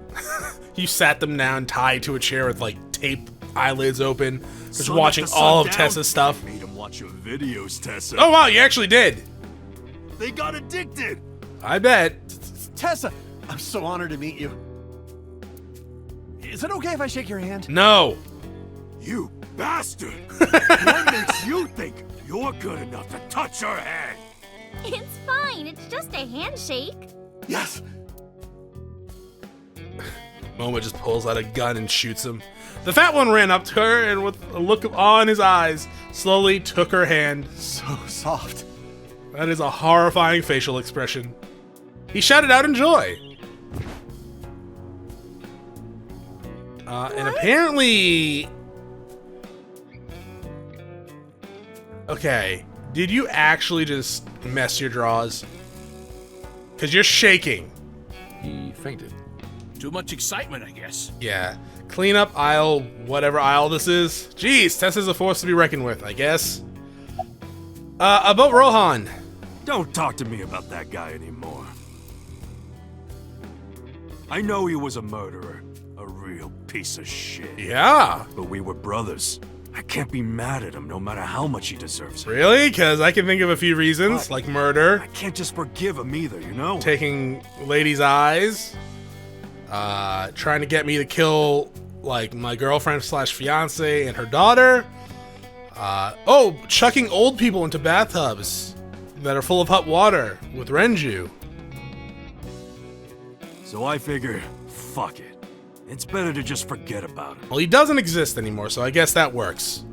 You sat them down tied to a chair with like tape eyelids open, just Son, watching let the sun all of down. Tessa's stuff. Made him watch your videos, Tessa. Oh wow, you actually did. They got addicted. I bet. Tessa, I'm so honored to meet you. Is it okay if I shake your hand? No. You bastard! What makes you think you're good enough to touch her hand? It's fine. It's just a handshake. Yes. Moma just pulls out a gun and shoots him. The fat one ran up to her and with a look of awe in his eyes, slowly took her hand. So soft. That is a horrifying facial expression. He shouted out in joy. And apparently... Okay, did you actually just mess your drawers? Because you're shaking. He fainted. Too much excitement, I guess. Yeah. Clean up aisle, whatever aisle this is. Jeez, Tessa's a force to be reckoned with, I guess. About Rohan. Don't talk to me about that guy anymore. I know he was a murderer, a real piece of shit. Yeah. But we were brothers. I can't be mad at him no matter how much he deserves it. Really? Because I can think of a few reasons, But like murder. I can't just forgive him either, you know? Taking ladies' eyes. Trying to get me to kill, like, my girlfriend slash fiance and her daughter. Chucking old people into bathtubs that are full of hot water with Renju. So I figure, fuck it. It's better to just forget about him. Well, he doesn't exist anymore, so I guess that works.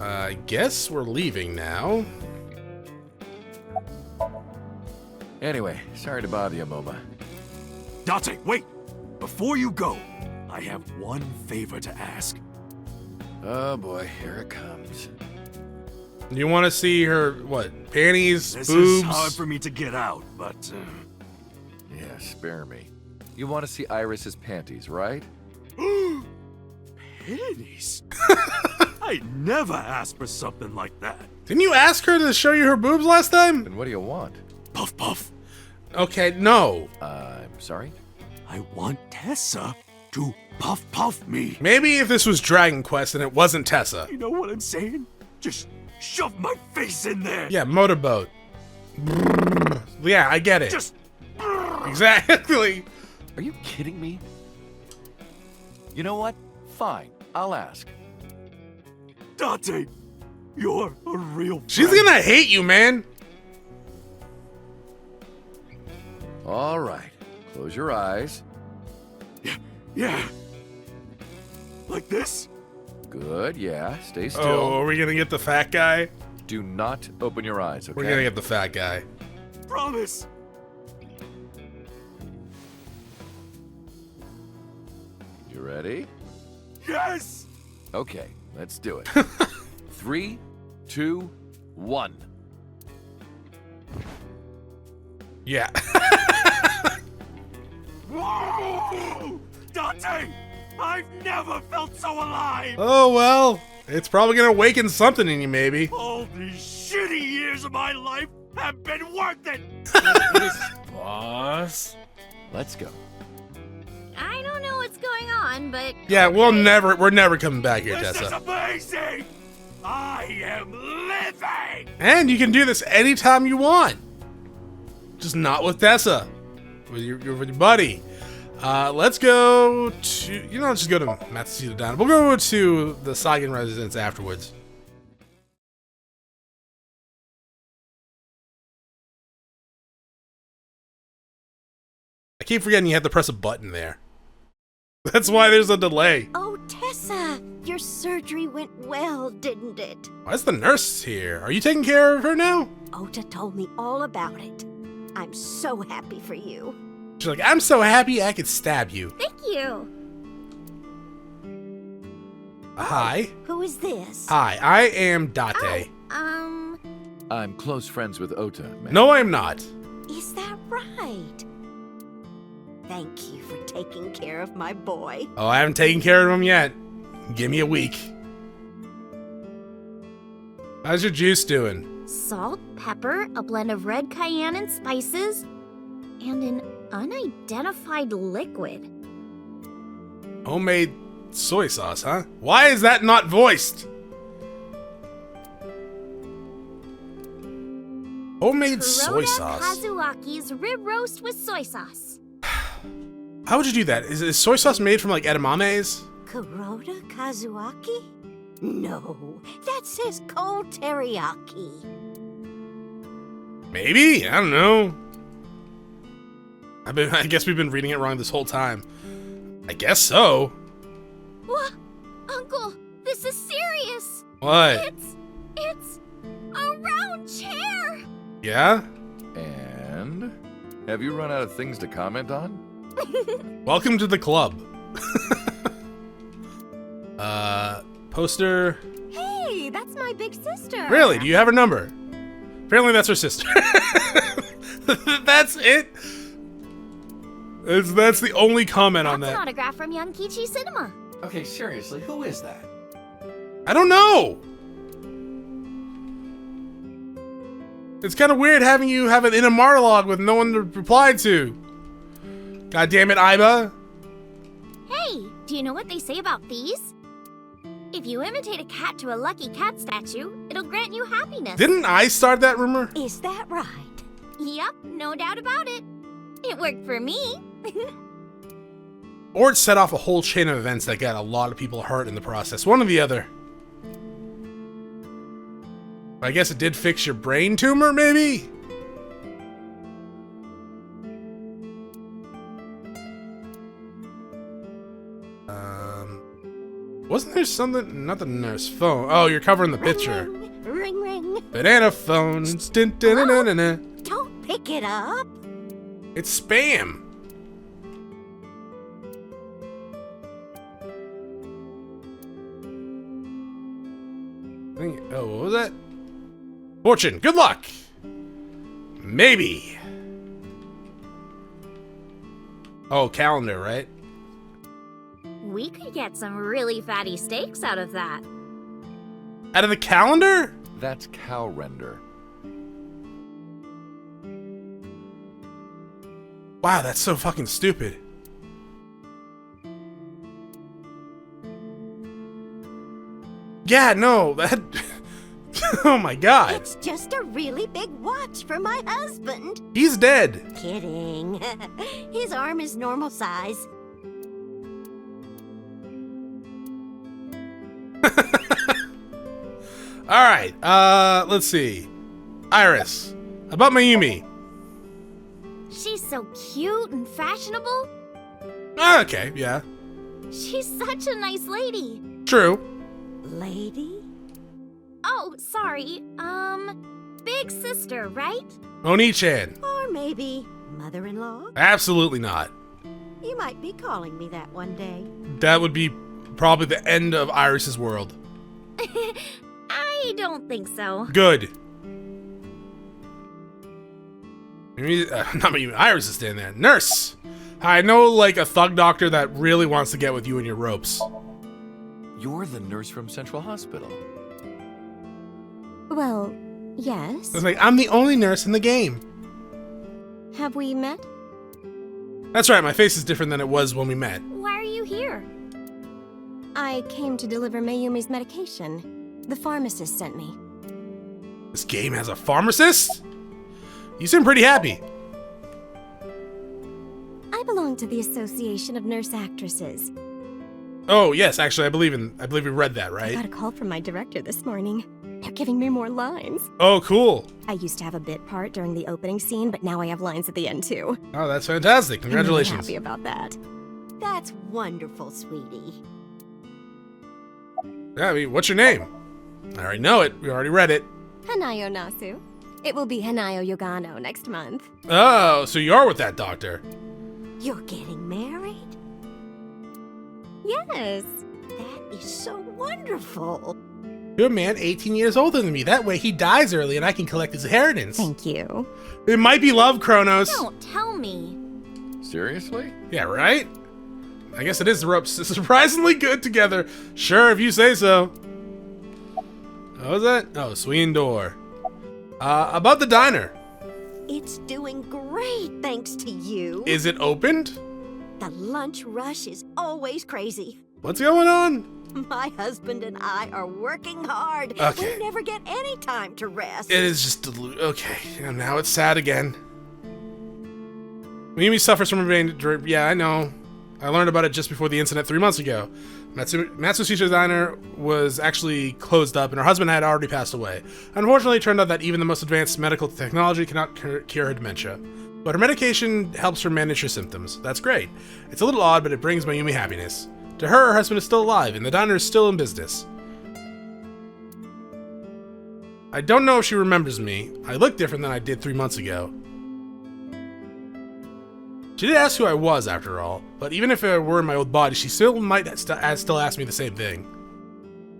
I guess we're leaving now. Anyway, sorry to bother you, Moma. Date, wait! Before you go, I have one favor to ask. Oh boy, here it comes. You want to see her, what, panties, This boobs? is hard for me to get out, but... Yeah, spare me. You want to see Iris's panties, right? Panties? I never asked for something like that. Didn't you ask her to show you her boobs last time? And what do you want? Puff puff. Okay, no. I'm sorry? I want Tessa to puff puff me. Maybe if this was Dragon Quest and it wasn't Tessa. You know what I'm saying? Just shove my face in there. Yeah, motorboat. Yeah, I get it. Just... Exactly. Are you kidding me? You know what? Fine, I'll ask. Date, you're a real friend. She's gonna hate you, man. All right, close your eyes. Yeah. Like this? Good, yeah, stay still. Oh, are we gonna get the fat guy? Do not open your eyes, okay? We're gonna get the fat guy. Promise. You ready? Yes! Okay, let's do it. 3, 2, 1. Yeah. Whoa! Date! I've never felt so alive! Oh, well, it's probably gonna awaken something in you, maybe. All these shitty years of my life have been worth it! Boss? Let's go. I don't know what's going on, but... Yeah, we're never coming back here, This is Tessa. amazing! I am living! And you can do this anytime you want. Just not with Tessa. With your buddy. Let's go to... let's just go to Matsushita Down. We'll go to the Saigon residence afterwards. I keep forgetting you have to press a button there. That's why there's a delay. Oh, Tessa, your surgery went well, didn't it? Why is the nurse here? Are you taking care of her now? Ota told me all about it. I'm so happy for you. She's like, I'm so happy I could stab you. Thank you. Hi. Who is this? Hi, I am Date. I'm close friends with Ota. Man. No, I'm not. Is that right? Thank you for taking care of my boy. Oh, I haven't taken care of him yet. Give me a week. How's your juice doing? Salt, pepper, a blend of red cayenne and spices, and an unidentified liquid. Homemade soy sauce, huh? Why is that not voiced? Homemade soy sauce. Kazuaki's rib roast with soy sauce. How would you do that? Is soy sauce made from like edamames? Kuroda Kazuaki? No, that says cold teriyaki. Maybe? I don't know. I guess we've been reading it wrong this whole time. I guess so. What? Uncle, this is serious. What? It's a round chair. Yeah? And? Have you run out of things to comment on? Welcome to the club. Poster. Hey, that's my big sister. Really? Do you have her number? Apparently that's her sister. That's it? That's the only comment on That's that. an autograph from Young Kichi Cinema. Okay, seriously, who is that? I don't know. It's kind of weird having you have an inner monologue with no one to reply to. God damn it, Aiba. Hey, do you know what they say about these? If you imitate a cat to a lucky cat statue, it'll grant you happiness. Didn't I start that rumor? Is that right? Yep, no doubt about it. It worked for me. Or it set off a whole chain of events that got a lot of people hurt in the process. One or the other. I guess it did fix your brain tumor, maybe? Wasn't there something? Not the nurse phone. Oh, you're covering the picture. Ring, ring. Banana phones. Dun, dun, dun, dun, dun, dun. Don't pick it up. It's spam. Oh, what was that? Fortune. Good luck. Maybe. Oh, calendar, right? We could get some really fatty steaks out of that. Out of the calendar? That's cow render. Wow, that's so fucking stupid. Yeah, no, that... Oh my god. It's just a really big watch for my husband. He's dead. Kidding. His arm is normal size. Alright, let's see. Iris, about Mayumi. She's so cute and fashionable. Okay, yeah. She's such a nice lady. True. Lady? Oh, sorry. Big sister, right? Oni-chan. Or maybe mother-in-law? Absolutely not. You might be calling me that one day. That would be probably the end of Iris's world. I don't think so. Good. Not Mayumi, Iris is standing there. Nurse! I know, like, a thug doctor that really wants to get with you in your ropes. You're the nurse from Central Hospital. Well, yes. It's like, I'm the only nurse in the game. Have we met? That's right, my face is different than it was when we met. Why are you here? I came to deliver Mayumi's medication. The pharmacist sent me. This game has a pharmacist? You seem pretty happy. I belong to the Association of Nurse Actresses. Oh, yes, actually, I believe we read that, I right? got a call from my director this morning. They're giving me more lines. Oh, cool. I used to have a bit part during the opening scene, but now I have lines at the end too. Oh, that's fantastic. Congratulations. I'm really happy about that. That's wonderful, sweetie. Yeah, I mean, what's your name? I already know it. We already read it. Hanayo Nasu. It will be Hanayo Yogano next month. Oh, so you are with that doctor. You're getting married? Yes. That is so wonderful. You're a man 18 years older than me. That way he dies early and I can collect his inheritance. Thank you. It might be love, Chronos. Don't tell me. Seriously? Yeah, right? I guess it is the ropes. Surprisingly good together. Sure, if you say so. What was that? Oh, swinging door. About the diner. It's doing great thanks to you. Is it opened? The lunch rush is always crazy. What's going on? My husband and I are working hard. Okay. We never get any time to rest. It is just okay. And now it's sad again. Miyumi suffers from a brain. Yeah, I know. I learned about it just before the incident 3 months ago. Matsushi's diner was actually closed up, and her husband had already passed away. Unfortunately, it turned out that even the most advanced medical technology cannot cure her dementia. But her medication helps her manage her symptoms. That's great. It's a little odd, but it brings Mayumi happiness. To her husband is still alive, and the diner is still in business. I don't know if she remembers me. I look different than I did 3 months ago. She did ask who I was, after all, but even if I were in my old body, she still might still ask me the same thing.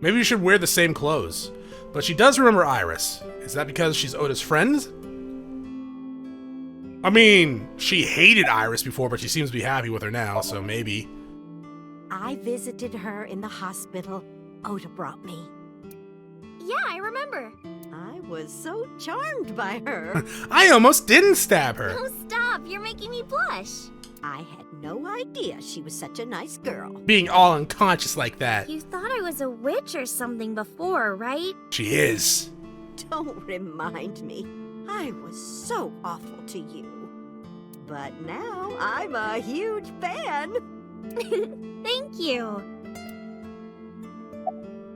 Maybe we should wear the same clothes. But she does remember Iris. Is that because she's Oda's friend? I mean, she hated Iris before, but she seems to be happy with her now, so maybe. I visited her in the hospital. Oda brought me. Yeah, I remember. I was so charmed by her. I almost didn't stab her. Oh, stop. You're making me blush. I had no idea she was such a nice girl. Being all unconscious like that. You thought I was a witch or something before, right? She is. Don't remind me. I was so awful to you. But now I'm a huge fan. Thank you.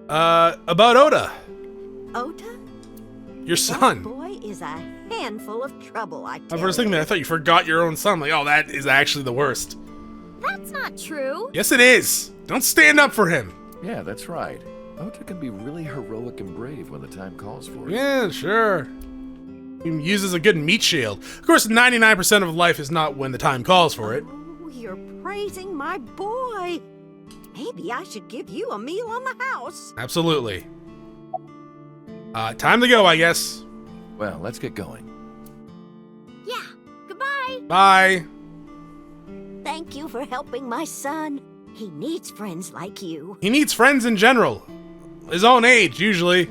About Oda. Oda? Your son. That boy is a handful of trouble, I tell I was thinking that. I thought you forgot your own son. Like, oh, that is actually the worst. That's not true. Yes, it is. Don't stand up for him. Yeah, that's right. Ota can be really heroic and brave when the time calls for it. Yeah, sure. He uses a good meat shield. Of course, 99% of life is not when the time calls for it. Oh, you're praising my boy. Maybe I should give you a meal on the house. Absolutely. Time to go, I guess. Well, let's get going. Yeah. Goodbye. Bye. Thank you for helping my son. He needs friends like you. He needs friends in general. His own age, usually.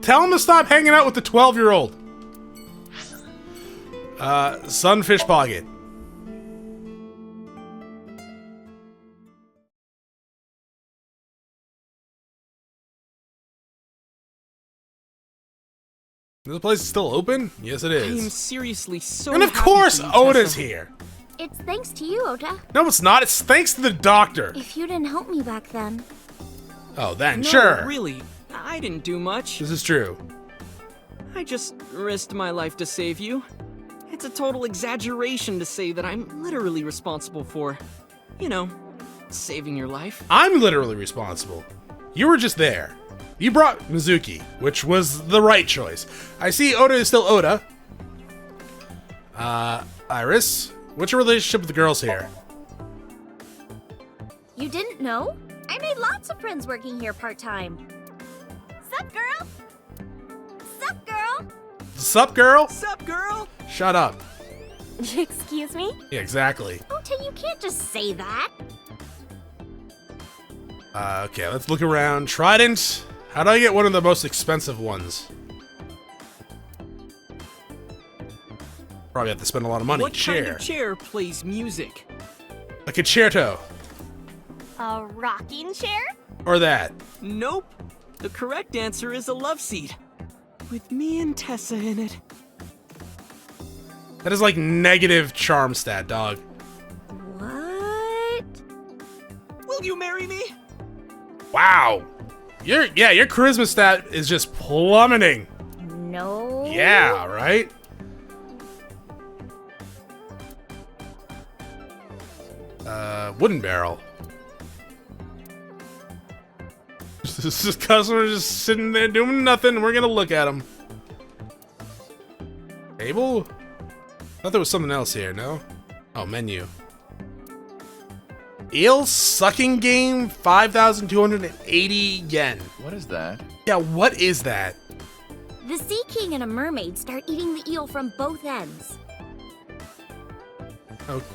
Tell him to stop hanging out with the 12-year-old. Sunfish Pocket. This place is still open? Yes, it I am is. seriously so And of happy course, for you, Oda's Tessa. here. It's thanks to you, Oda. No, it's not. It's thanks to the doctor. If you didn't help me back then. Oh, then, No, sure. really, I didn't do much. This is true. I just risked my life to save you. It's a total exaggeration to say that I'm literally responsible for, you know, saving your life. I'm literally responsible. You were just there. You brought Mizuki, which was the right choice. I see Oda is still Oda. Iris, what's your relationship with the girls here? You didn't know? I made lots of friends working here part-time. Sup, girl? Sup, girl? Sup, girl? Sup, girl? Shut up. Excuse me? Yeah, exactly. Ota, you can't just say that. Okay, let's look around. Trident. How do I get one of the most expensive ones? Probably have to spend a lot of money. What Chair. kind of chair plays music? A concerto. A rocking chair? Or that. Nope. The correct answer is a love seat. With me and Tessa in it. That is like negative charm stat, dog. What? Will you marry me? Wow. Your charisma stat is just plummeting. No. Yeah, right? Wooden barrel. This is customer just sitting there doing nothing. We're gonna look at him. Table? I thought there was something else here, no? Oh, menu. Eel sucking game, 5,280 yen. What is that? Yeah, what is that? The Sea King and a mermaid start eating the eel from both ends.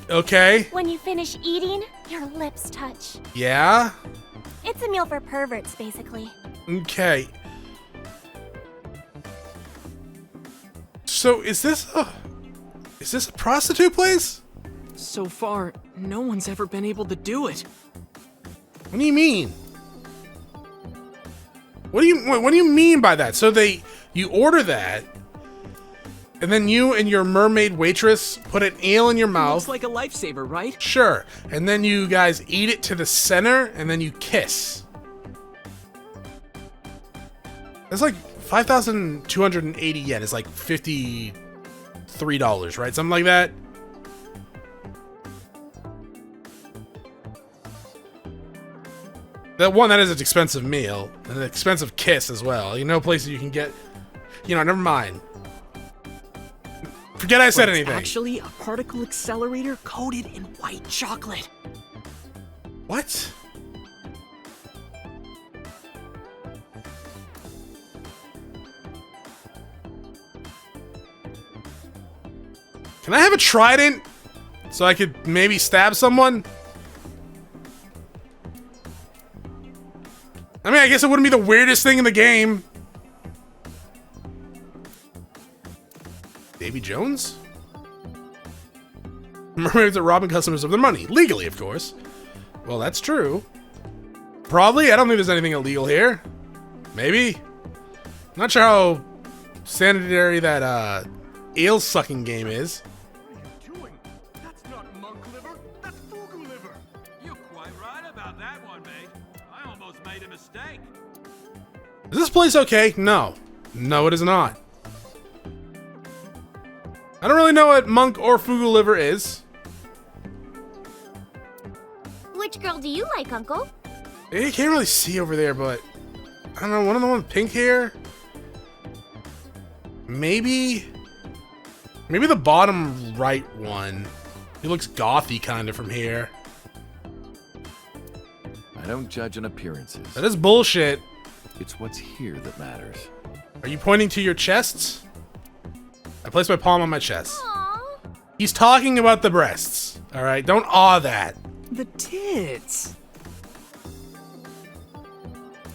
Okay. When you finish eating, your lips touch. Yeah? It's a meal for perverts, basically. Okay. So is this a prostitute place? So far, no one's ever been able to do it. What do you mean? What do you mean by that? So you order that, and then you and your mermaid waitress put an eel in your mouth. Looks like a lifesaver, right? Sure. And then you guys eat it to the center, and then you kiss. That's like 5,280 yen. It's like $53, right? Something like that. That is an expensive meal, and an expensive kiss as well. You know, places you can get, never mind. Forget I said anything. It's actually a particle accelerator coated in white chocolate. What? Can I have a trident so I could maybe stab someone? I mean, I guess it wouldn't be the weirdest thing in the game. Davy Jones? Mermaids are robbing customers of their money. Legally, of course. Well, that's true. Probably. I don't think there's anything illegal here. Maybe. Not sure how sanitary that eel sucking game is. That's not monk liver, that's fugu liver. You're quite right about that one, mate. I almost made a mistake. Is this place okay? No. No, it is not. I don't really know what monk or fugu liver is. Which girl do you like, Uncle? You can't really see over there, but I don't know, one of the ones with pink hair? Maybe the bottom right one. He looks gothy kind of from here. I don't judge on appearances. That is bullshit. It's what's here that matters. Are you pointing to your chests? I place my palm on my chest. Aww. He's talking about the breasts. Alright, don't awe that. The tits.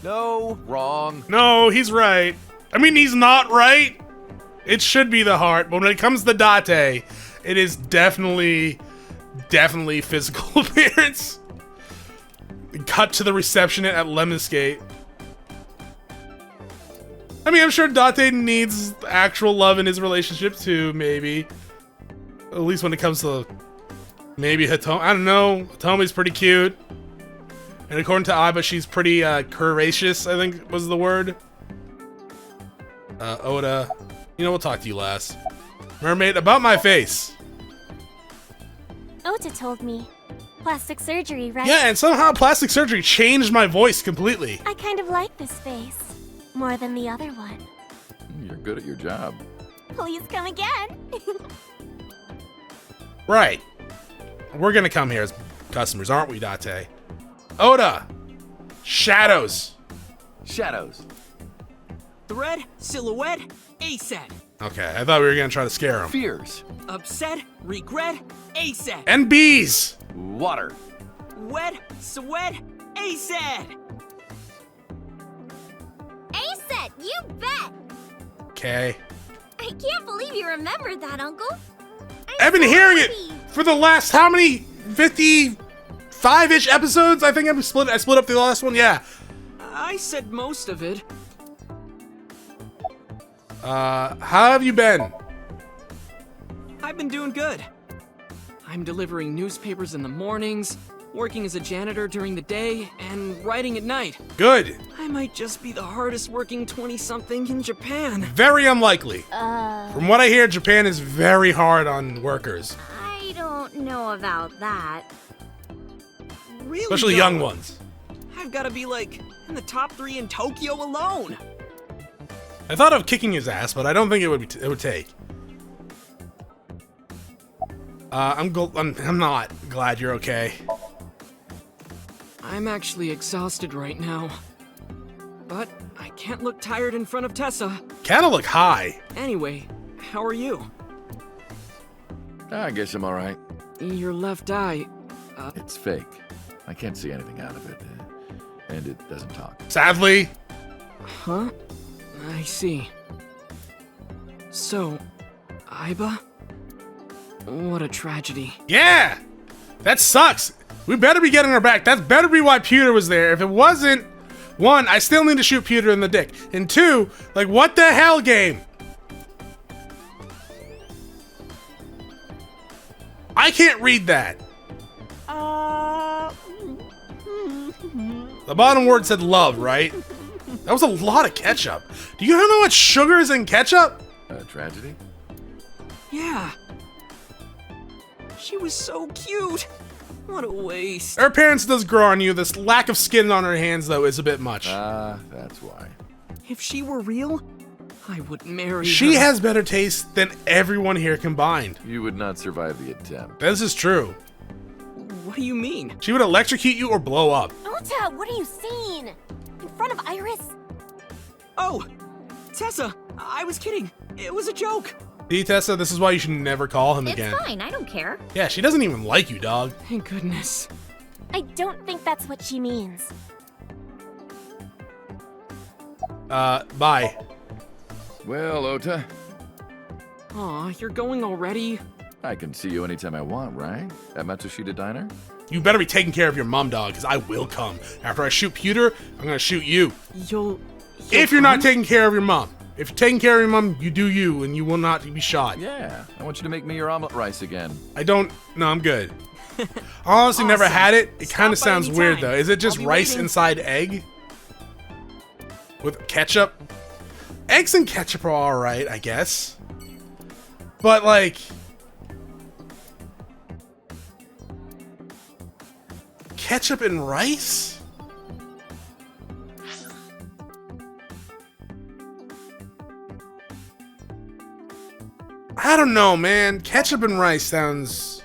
No, wrong. No, he's right. I mean, he's not right. It should be the heart, but when it comes to Date, it is definitely physical appearance. Cut to the receptionist at Lemniscate. I mean, I'm sure Date needs actual love in his relationship too, maybe. At least when it comes to maybe Hitomi. I don't know. Hitomi's pretty cute. And according to Aiba, she's pretty curvaceous, I think was the word. Oda. We'll talk to you last. Mermaid, about my face. Ota told me. Plastic surgery, right? Yeah, and somehow plastic surgery changed my voice completely. I kind of like this face. More than the other one. You're good at your job. Please come again. Right. We're gonna come here as customers, aren't we, Date? Oda! Shadows! Shadows. Thread, silhouette, ASAT. Okay, I thought we were gonna try to scare him. Fears. Upset, regret, ASAT. And bees! Water. Wet, sweat, ASAT. ASAT, you bet! Okay. I can't believe you remembered that, Uncle. I've been hearing it for the last, how many? 55-ish episodes? I think I split up the last one, yeah. I said most of it. How have you been? I've been doing good. I'm delivering newspapers in the mornings, working as a janitor during the day, and writing at night. Good. I might just be the hardest working 20-something in Japan. Very unlikely. From what I hear, Japan is very hard on workers. I don't know about that. Really? Especially young ones. I've got to be like in the top 3 in Tokyo alone. I thought of kicking his ass, but I don't think it would take. I'm not glad you're okay. I'm actually exhausted right now. But I can't look tired in front of Tessa. Kinda look high. Anyway, how are you? I guess I'm alright. Your left eye... It's fake. I can't see anything out of it. And it doesn't talk. Sadly. Huh? I see. So, Aiba? What a tragedy. Yeah! That sucks. We better be getting her back. That better be why Pewter was there. If it wasn't, one, I still need to shoot Pewter in the dick. And two, like, what the hell, game? I can't read that. The bottom word said love, right? That was a lot of ketchup. Do you know how much sugar is in ketchup? Tragedy? Yeah. She was so cute. What a waste. Her parents does grow on you. This lack of skin on her hands, though, is a bit much. That's why. If she were real, I would marry She her. has better taste than everyone here combined. You would not survive the attempt. This is true. What do you mean? She would electrocute you or blow up. Ota, what are you saying? In front of Iris? Oh, Tessa, I was kidding. It was a joke. See, Tessa, this is why you should never call him It's again. fine, I don't care. Yeah, she doesn't even like you, dog. Thank goodness. I don't think that's what she means. Bye. Well, Ota, Aw, you're going already? I can see you anytime I want, right? At Matsushita Diner? You better be taking care of your mom, dog, because I will come. After I shoot Pewter, I'm gonna shoot you. You'll If you're not taking care of your mom. If you're taking care of your mom, you do you, and you will not be shot. Yeah, I want you to make me your omelet rice again. I don't. No, I'm good. I honestly never had it. It kind of Stop by sounds weird, anytime. though. Is it just I'll be rice waiting. inside egg? With ketchup? Eggs and ketchup are alright, I guess. But, like... ketchup and rice? I don't know, man. Ketchup and rice sounds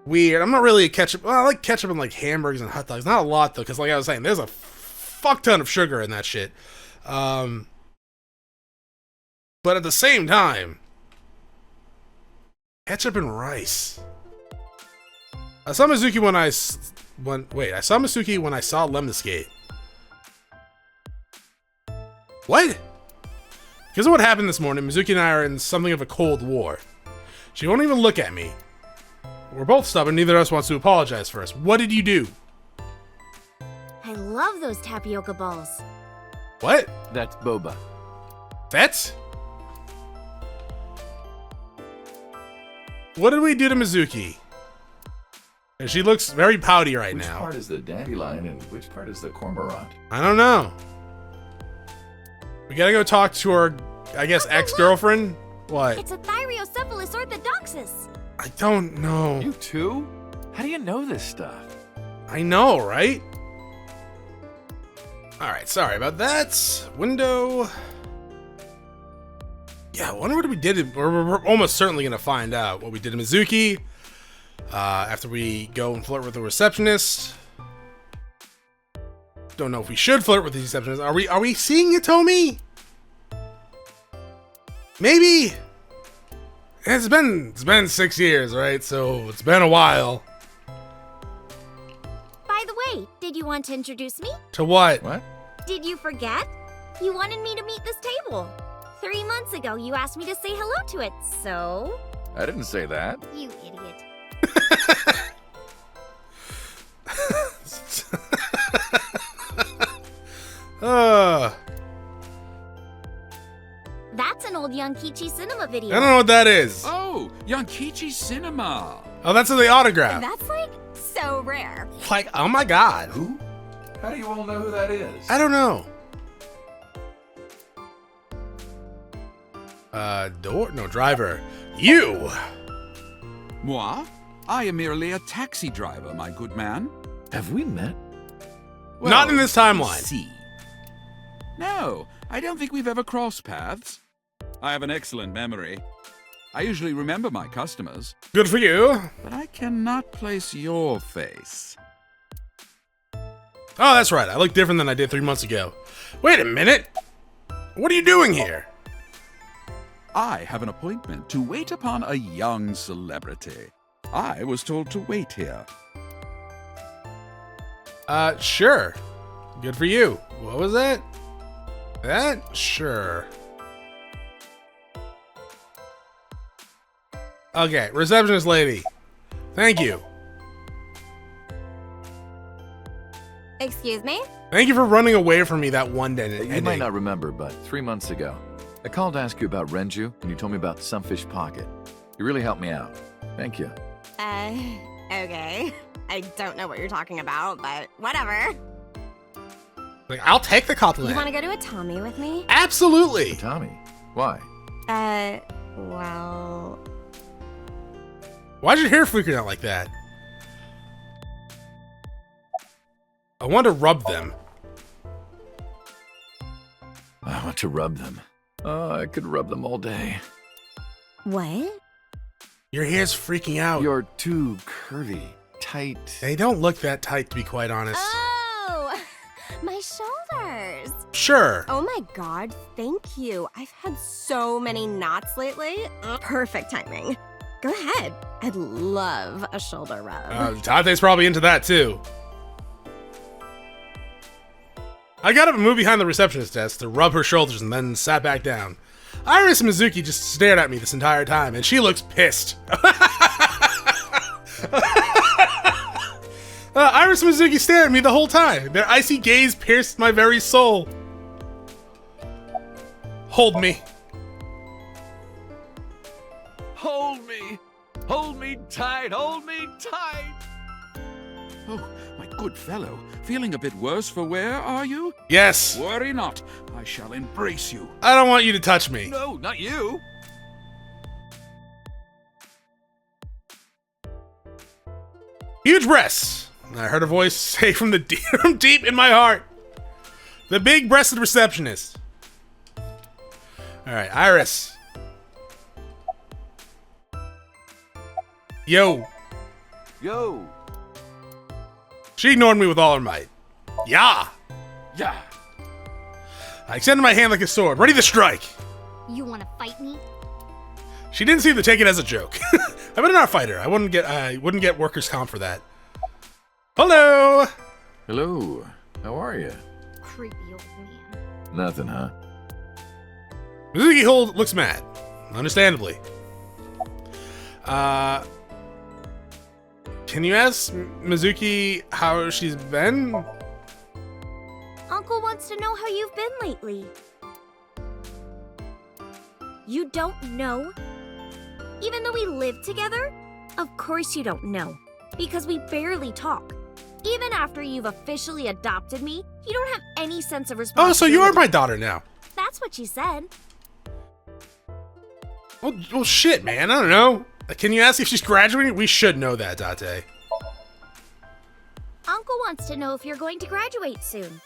weird. I'm not really a ketchup. Well, I like ketchup in like hamburgers and hot dogs. Not a lot though, because like I was saying, there's a fuck ton of sugar in that shit. But at the same time, ketchup and rice. I saw Mizuki when I saw Mizuki when I saw Lemniscate. What? Because of what happened this morning, Mizuki and I are in something of a cold war. She won't even look at me. We're both stubborn, neither of us wants to apologize first. What did you do? I love those tapioca balls. What? That's boba. That's? What did we do to Mizuki? And she looks very pouty right Which now. part is the dandelion and which part is the cormorant? I don't know. We gotta go talk to her, I guess, ex-girlfriend? What? It's a Thyreocephalus orthodoxus. I don't know. You too? How do you know this stuff? I know, right? Alright, sorry about that. Window. Yeah, I wonder what we did. We're almost certainly gonna find out what we did to Mizuki. After we go and flirt with the receptionist. Don't know if we should flirt with the receptionist. Are we seeing Hitomi? Maybe. It's been 6 years, right? So it's been a while. By the way, did you want to introduce me? To what? What? Did you forget? You wanted me to meet this table. 3 months ago, you asked me to say hello to it, so... I didn't say that. You idiot. That's an old Yankichi cinema video. I don't know what that is. Oh, Yankichi Cinema. Oh, that's the autograph. That's like so rare. Like, oh my god. Who? How do you all know who that is? I don't know. Driver. You! Moi? I am merely a taxi driver, my good man. Have we met? Not in this timeline. See. No, I don't think we've ever crossed paths. I have an excellent memory. I usually remember my customers. Good for you. But I cannot place your face. Oh, that's right. I look different than I did 3 months ago. Wait a minute. What are you doing here? I have an appointment to wait upon a young celebrity. I was told to wait here. Sure. Good for you. What was that? That? Sure. Okay, receptionist lady. Thank you. Excuse me? Thank you for running away from me that one day. You might not remember, but 3 months ago, I called to ask you about Renju, and you told me about the Sunfish Pocket. You really helped me out. Thank you. Okay. I don't know what you're talking about, but whatever. Like, I'll take the compliment. You want to go to a Tommy with me? Absolutely. Tommy? Why? Well... Why'd your hair freaking out like that? I want to rub them. I want to rub them. Oh, I could rub them all day. What? Your hair's freaking out. You're too curvy, tight. They don't look that tight, to be quite honest. Oh! My shoulders! Sure. Oh my god, thank you. I've had so many knots lately. Perfect timing. Go ahead. I'd love a shoulder rub. Tate's probably into that, too. I got up and moved behind the receptionist desk to rub her shoulders and then sat back down. Iris and Mizuki just stared at me this entire time, and she looks pissed. Iris and Mizuki stared at me the whole time. Their icy gaze pierced my very soul. Hold me. Hold me! Hold me tight! Hold me tight! Oh, my good fellow. Feeling a bit worse for wear, are you? Yes. Worry not. I shall embrace you. I don't want you to touch me. No, not you! Huge breasts. I heard a voice say from deep in my heart. The big-breasted receptionist. All right, Iris. Yo. Yo. She ignored me with all her might. Yeah. Yeah. I extended my hand like a sword, ready to strike. You want to fight me? She didn't seem to take it as a joke. I'm an art fighter. I wouldn't get workers' comp for that. Hello. Hello. How are you? Creepy old man. Nothing, huh? Mizuki looks mad. Understandably. Can you ask Mizuki how she's been? Uncle wants to know how you've been lately. You don't know? Even though we live together? Of course you don't know. Because we barely talk. Even after you've officially adopted me, you don't have any sense of responsibility. Oh, so you are my daughter now. That's what she said. Well, shit, man. I don't know. Can you ask if she's graduating? We should know that, Date. Uncle wants to know if you're going to graduate soon.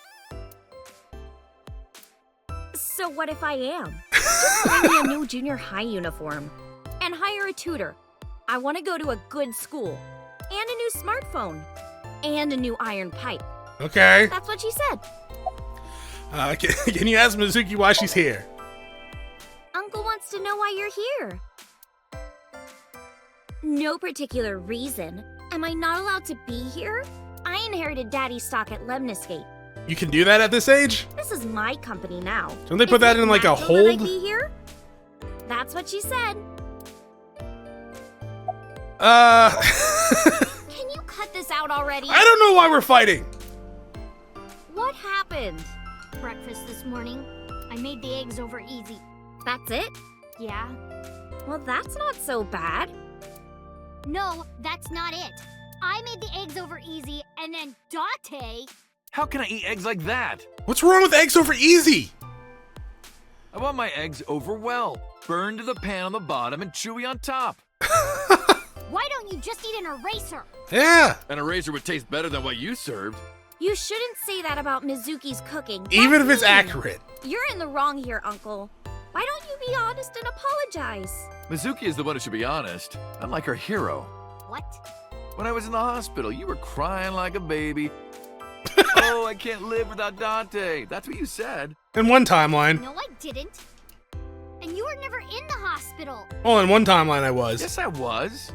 So what if I am? Just buy me a new junior high uniform. And hire a tutor. I want to go to a good school. And a new smartphone. And a new iron pipe. Okay. That's what she said. Can you ask Mizuki why she's here? Uncle wants to know why you're here. No particular reason. Am I not allowed to be here? I inherited Daddy's stock at Lemniscape. You can do that at this age? This is my company now. Don't they put that in like a natural that I hold? be here? That's what she said. Can you cut this out already? I don't know why we're fighting. What happened? Breakfast this morning. I made the eggs over easy. That's it? Yeah. Well, that's not so bad. No, that's not it. I made the eggs over easy, and then Date... How can I eat eggs like that? What's wrong with eggs over easy? I want my eggs over well. Burned to the pan on the bottom and chewy on top. Why don't you just eat an eraser? Yeah. An eraser would taste better than what you served. You shouldn't say that about Mizuki's cooking. Even if That's it's mean. accurate. You're in the wrong here, Uncle. Why don't you be honest and apologize? Mizuki is the one who should be honest. I'm like her hero. What? When I was in the hospital, you were crying like a baby. Oh, I can't live without Date. That's what you said. In one timeline. No, I didn't. And you were never in the hospital. Well, in one timeline I was. Yes, I was.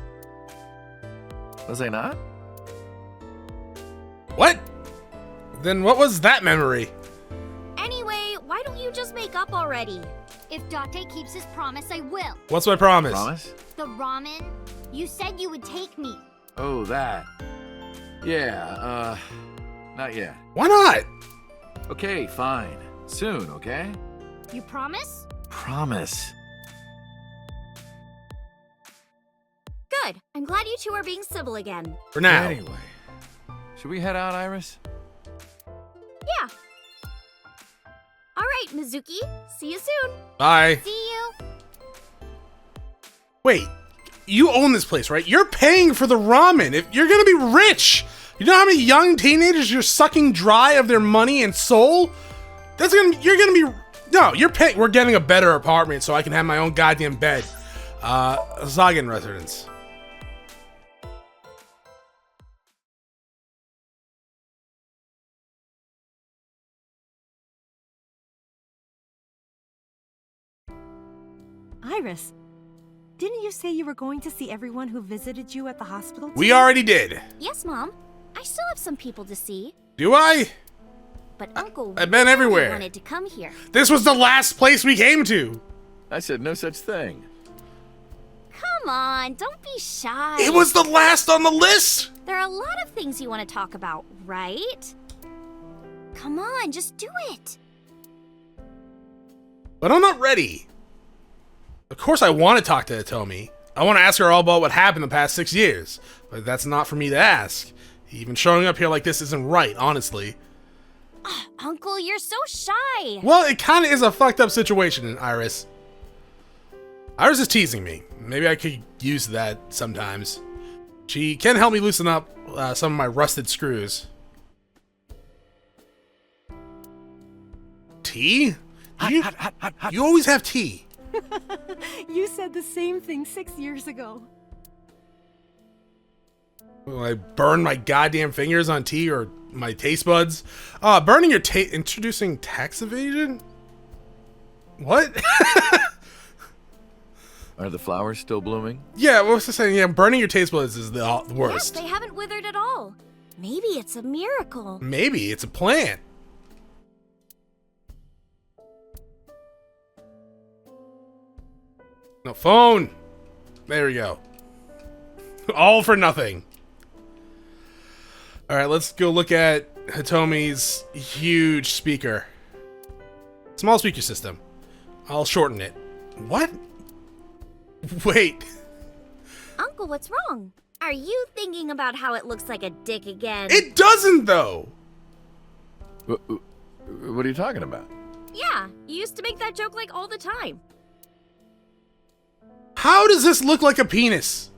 Was I not? What? Then what was that memory? Anyway, why don't you just make up already? If Date keeps his promise, I will. What's my promise? Promise? The ramen. You said you would take me. Oh, that. Yeah, not yet. Why not? Okay, fine. Soon, okay? You promise? Promise. Good. I'm glad you two are being civil again. For now. Anyway, should we head out, Iris? Yeah. All right, Mizuki. See you soon. Bye. See you. Wait, you own this place, right? You're paying for the ramen. If you're gonna be rich, you know how many young teenagers you're sucking dry of their money and soul? You're paying. We're getting a better apartment so I can have my own goddamn bed. Zagen residence. Iris, didn't you say you were going to see everyone who visited you at the hospital today? We already did. Yes, Mom. I still have some people to see. Do I? But Uncle I've been everywhere. wanted to come here. This was the last place we came to. I said no such thing. Come on, don't be shy. It was the last on the list. There are a lot of things you want to talk about, right? Come on, just do it. But I'm not ready. Of course I want to talk to Hitomi. I want to ask her all about what happened the past 6 years. But that's not for me to ask. Even showing up here like this isn't right, honestly. Uncle, you're so shy. Well, it kind of is a fucked up situation, Iris. Iris is teasing me. Maybe I could use that sometimes. She can help me loosen up some of my rusted screws. Tea? You always have tea. You said the same thing 6 years ago. Will I burn my goddamn fingers on tea or my taste buds? Burning your introducing tax evasion? What? Are the flowers still blooming? Yeah, what was I saying? Yeah, burning your taste buds is the worst. Yes, they haven't withered at all. Maybe it's a miracle. Maybe it's a plant. No, phone. There we go. All for nothing. All right, let's go look at Hitomi's huge speaker. Small speaker system. I'll shorten it. What? Wait. Uncle, what's wrong? Are you thinking about how it looks like a dick again? It doesn't, though. What are you talking about? Yeah, you used to make that joke like all the time. How does this look like a penis?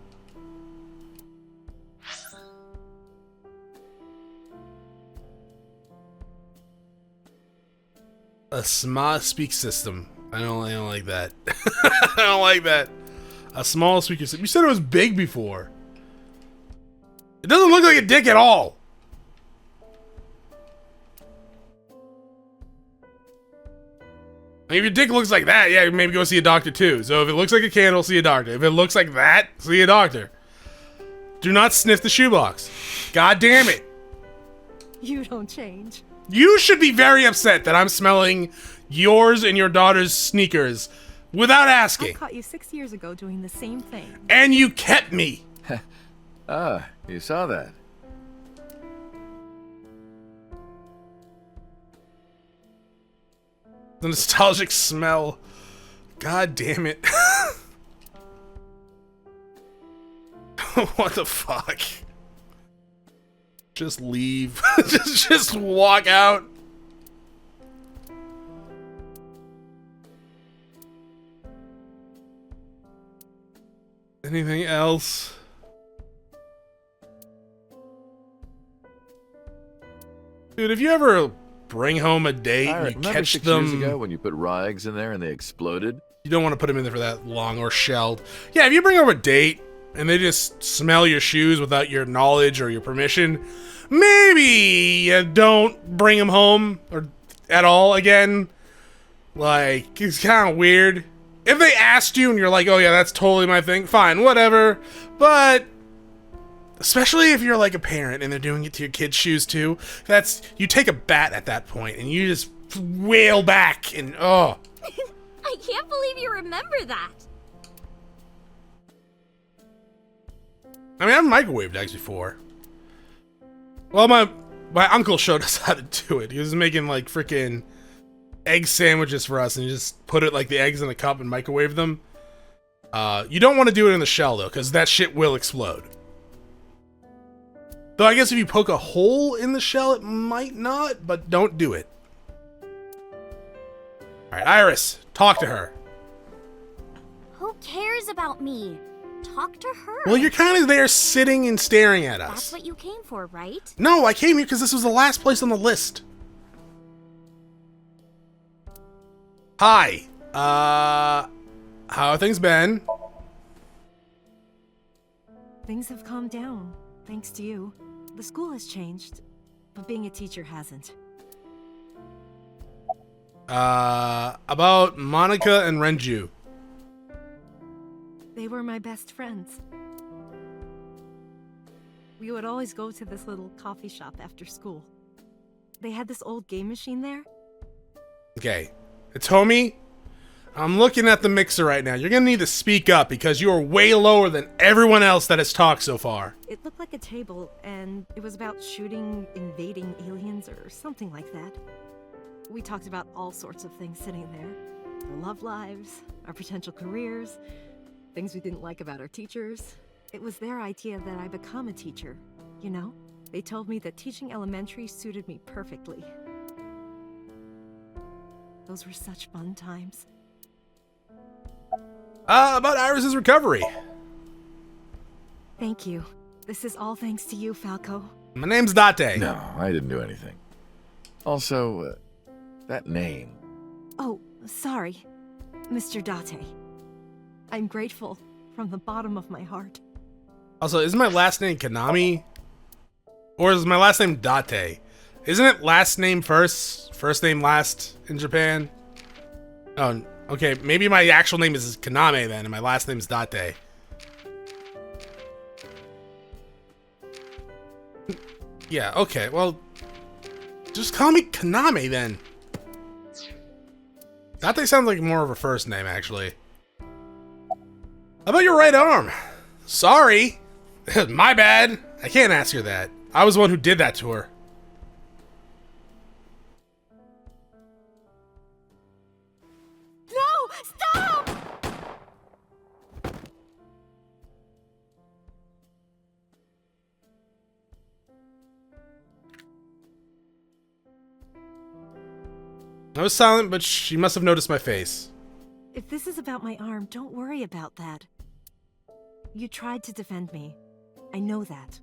A small speak system. I don't like that. I don't like that. A small speaker system. You said it was big before. It doesn't look like a dick at all. I mean, if your dick looks like that, yeah, maybe go see a doctor too. So if it looks like a candle, see a doctor. If it looks like that, see a doctor. Do not sniff the shoebox. God damn it. You don't change. You should be very upset that I'm smelling yours and your daughter's sneakers without asking. I caught you 6 years ago doing the same thing. And you kept me. Ah, you saw that. The nostalgic smell. God damn it. What the fuck? Just leave. just walk out. Anything else? Dude, have you ever bring home a date and you catch 6 them? years ago when you put raw eggs in there and they exploded? You don't want to put them in there for that long or shelled. Yeah, if you bring home a date and they just smell your shoes without your knowledge or your permission, maybe you don't bring them home or at all again. Like, it's kind of weird. If they asked you and you're like, oh yeah, that's totally my thing, fine, whatever. But especially if you're like a parent and they're doing it to your kid's shoes too, you take a bat at that point and you just wail back and oh. I can't believe you remember that. I mean, I've microwaved eggs before. Well, my uncle showed us how to do it. He was making like freaking egg sandwiches for us, and you just put it like the eggs in a cup and microwave them. You don't want to do it in the shell though, because that shit will explode. Though I guess if you poke a hole in the shell, it might not, but don't do it. Alright, Iris, talk to her. Who cares about me? Talk to her. Well, you're kind of there sitting and staring at us. That's what you came for, right? No, I came here because this was the last place on the list. Hi. How have things been? Things have calmed down, thanks to you. The school has changed, but being a teacher hasn't. About Monica and Renju. They were my best friends. We would always go to this little coffee shop after school. They had this old game machine there. Okay. Hitomi, I'm looking at the mixer right now. You're gonna need to speak up because you are way lower than everyone else that has talked so far. It looked like a table, and it was about shooting invading aliens or something like that. We talked about all sorts of things sitting there. Our love lives, our potential careers, things we didn't like about our teachers. It was their idea that I become a teacher, you know? They told me that teaching elementary suited me perfectly. Those were such fun times. About Iris's recovery. Thank you. This is all thanks to you, Falco. My name's Date. No, I didn't do anything. Also, that name. Oh, sorry, Mr. Date. I'm grateful from the bottom of my heart. Also, isn't my last name Kaname? Or is my last name Date? Isn't it last name first, first name last in Japan? Oh, okay, maybe my actual name is Kaname then, and my last name is Date. Yeah, okay, well, just call me Kaname then. Date sounds like more of a first name, actually. How about your right arm? Sorry. My bad. I can't ask her that. I was the one who did that to her. No! Stop! I was silent, but she must have noticed my face. If this is about my arm, don't worry about that. You tried to defend me. I know that.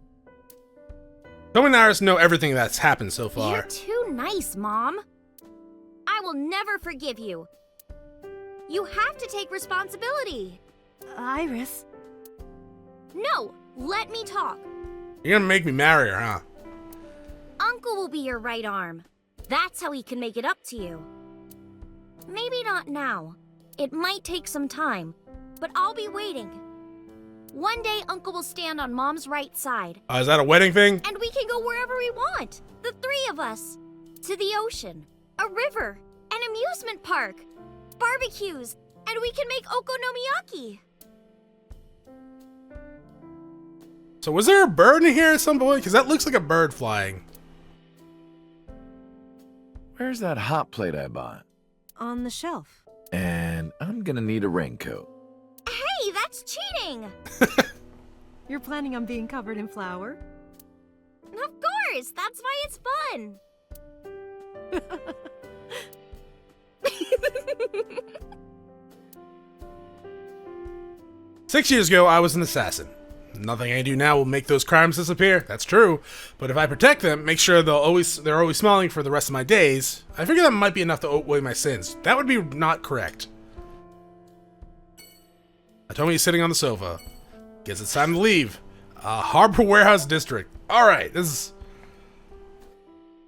Tomi and Iris know everything that's happened so far. You're too nice, Mom. I will never forgive you. You have to take responsibility. Iris. No, let me talk. You're gonna make me marry her, huh? Uncle will be your right arm. That's how he can make it up to you. Maybe not now. It might take some time, but I'll be waiting. One day, Uncle will stand on Mom's right side. Is that a wedding thing? And we can go wherever we want. The three of us. To the ocean, a river, an amusement park, barbecues, and we can make okonomiyaki. So was there a bird in here at some point? Because that looks like a bird flying. Where's that hot plate I bought? On the shelf. And I'm gonna need a raincoat. Hey, that's cheating! You're planning on being covered in flour? Of course, that's why it's fun. 6 years ago, I was an assassin. Nothing I do now will make those crimes disappear. That's true. But if I protect them, make sure they're always smiling for the rest of my days, I figure that might be enough to outweigh my sins. That would be not correct. Tomi is sitting on the sofa. Guess it's time to leave. Harbor Warehouse District. Alright, this is...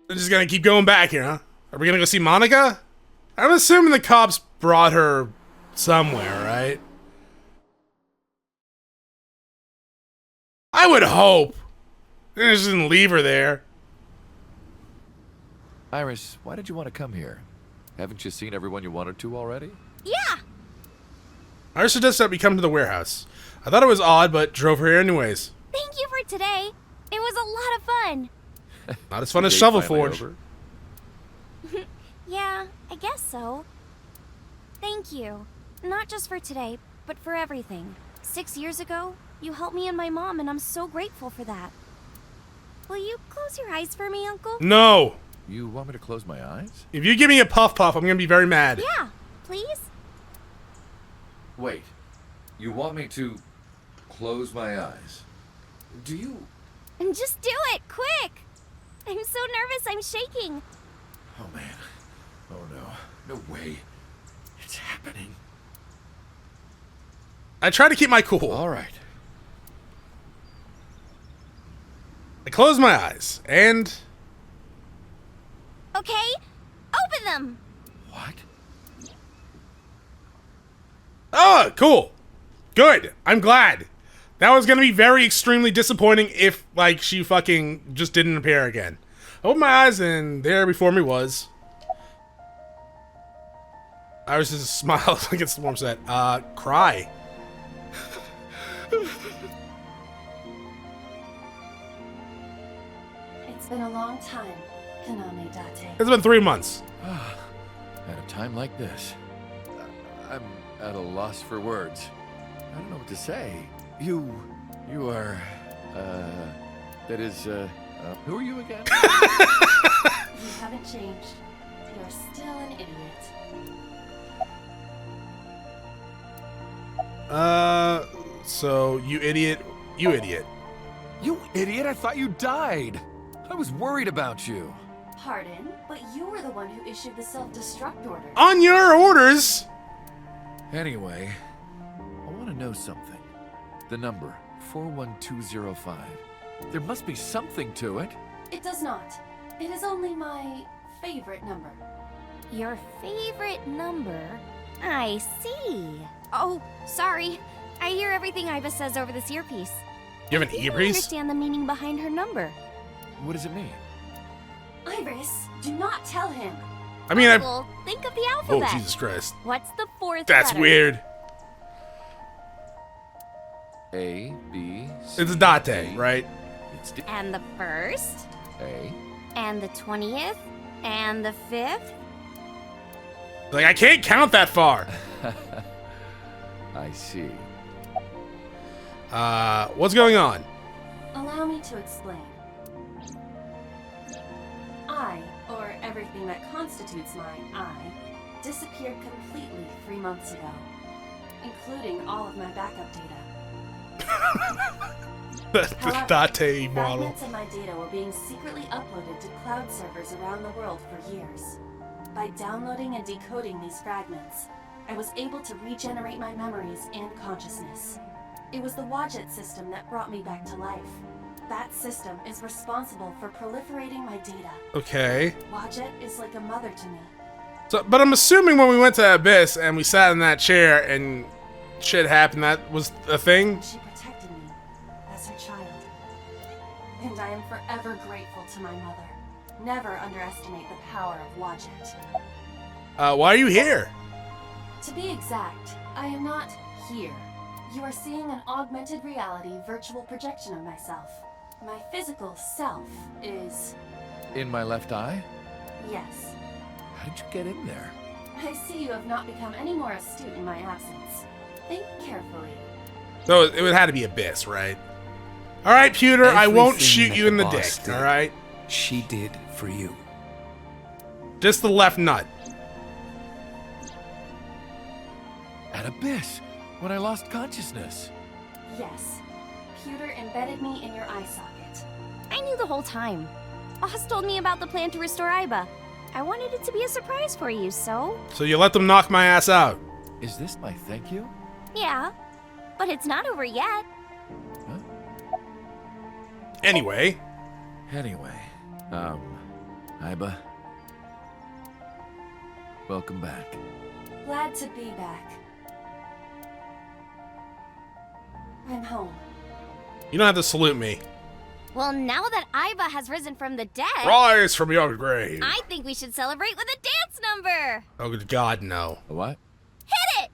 We're just gonna keep going back here, huh? Are we gonna go see Monica? I'm assuming the cops brought her somewhere, right? I would hope. They just didn't leave her there. Iris, why did you want to come here? Haven't you seen everyone you wanted to already? Yeah. Iris suggested that we come to the warehouse. I thought it was odd, but drove her here anyways. Thank today. It was a lot of fun. Not as fun as Shovel Forge. Yeah, I guess so. Thank you. Not just for today, but for everything. 6 years ago, you helped me and my mom, and I'm so grateful for that. Will you close your eyes for me, Uncle? No! You want me to close my eyes? If you give me a puff puff, I'm gonna be very mad. Yeah, please? Wait. You want me to close my eyes? Do you? And just do it, quick! I'm so nervous, I'm shaking. Oh, man. Oh, no. No way. It's happening. I try to keep my cool. All right. I close my eyes, and... Okay, open them! What? Oh, cool. Good. I'm glad. That was gonna be very extremely disappointing if, like, she fucking just didn't appear again. I opened my eyes, and there before me was... Iris just smiled against the warm set. Cry. It's been a long time, Kaname Date. It's been 3 months. At a time like this, I'm at a loss for words. I don't know what to say. You are, that is, who are you again? You haven't changed. You're still an idiot. So, you idiot. You idiot. You idiot, I thought you died. I was worried about you. Pardon, but you were the one who issued the self-destruct order. On your orders! Anyway, I want to know something. The number, 41205. There must be something to it. It does not. It is only my favorite number. Your favorite number? I see. Oh, sorry. I hear everything Aiba says over this earpiece. You have an I earpiece? understand the meaning behind her number. What does it mean? Iris, do not tell him. I mean, Uncle, think of the alphabet. Oh, Jesus Christ. What's the fourth That's letter? weird. A, B, C, It's Date, right? It's And the first? A. And the 20th? And the 5th? Like, I can't count that far. I see. What's going on? Allow me to explain. I, or everything that constitutes my I, disappeared completely 3 months ago, including all of my backup data. The Date model. Fragments of my data were being secretly uploaded to cloud servers around the world for years. By downloading and decoding these fragments, I was able to regenerate my memories and consciousness. It was the Wadjet system that brought me back to life. That system is responsible for proliferating my data. Okay. Wadjet is like a mother to me. So, but I'm assuming when we went to Abyss and we sat in that chair and shit happened, that was a thing? She protected me as her child. And I am forever grateful to my mother. Never underestimate the power of Wadjet. Why are you here? To be exact, I am not here. You are seeing an augmented reality virtual projection of myself. My physical self is... In my left eye? Yes. How did you get in there? I see you have not become any more astute in my absence. Think carefully. So it had to be Abyss, right? Alright, Pewter, I won't Everything shoot that you in the boss dick, did, alright? She did for you. Just the left nut. At Abyss, when I lost consciousness. Yes. Pewter embedded me in your eye socket. I knew the whole time. Boss told me about the plan to restore Aiba. I wanted it to be a surprise for you, so... So you let them knock my ass out. Is this my thank you? Yeah, but it's not over yet. Anyway. Aiba. Welcome back. Glad to be back. I'm home. You don't have to salute me. Well, now that Aiba has risen from the dead... Rise from your grave. I think we should celebrate with a dance number! Oh, God, no. What? Hit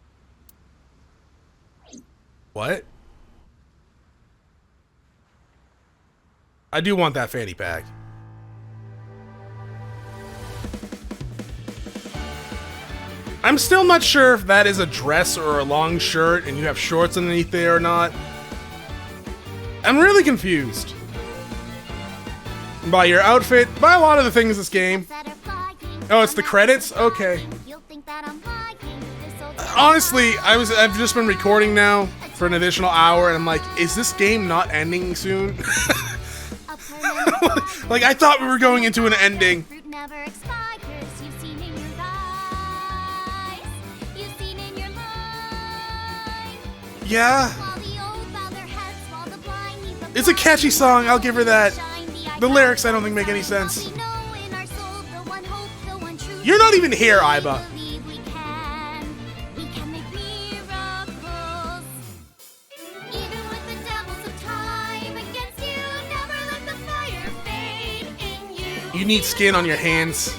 it! What? I do want that fanny pack. I'm still not sure if that is a dress or a long shirt and you have shorts underneath there or not. I'm really confused by your outfit, by a lot of the things in this game. Oh, it's the credits? Okay. Honestly, I've just been recording now for an additional hour and I'm like, is this game not ending soon? Like, I thought we were going into an ending. Yeah. It's a catchy song, I'll give her that. The lyrics I don't think make any sense. You're not even here, Aiba. You need skin on your hands.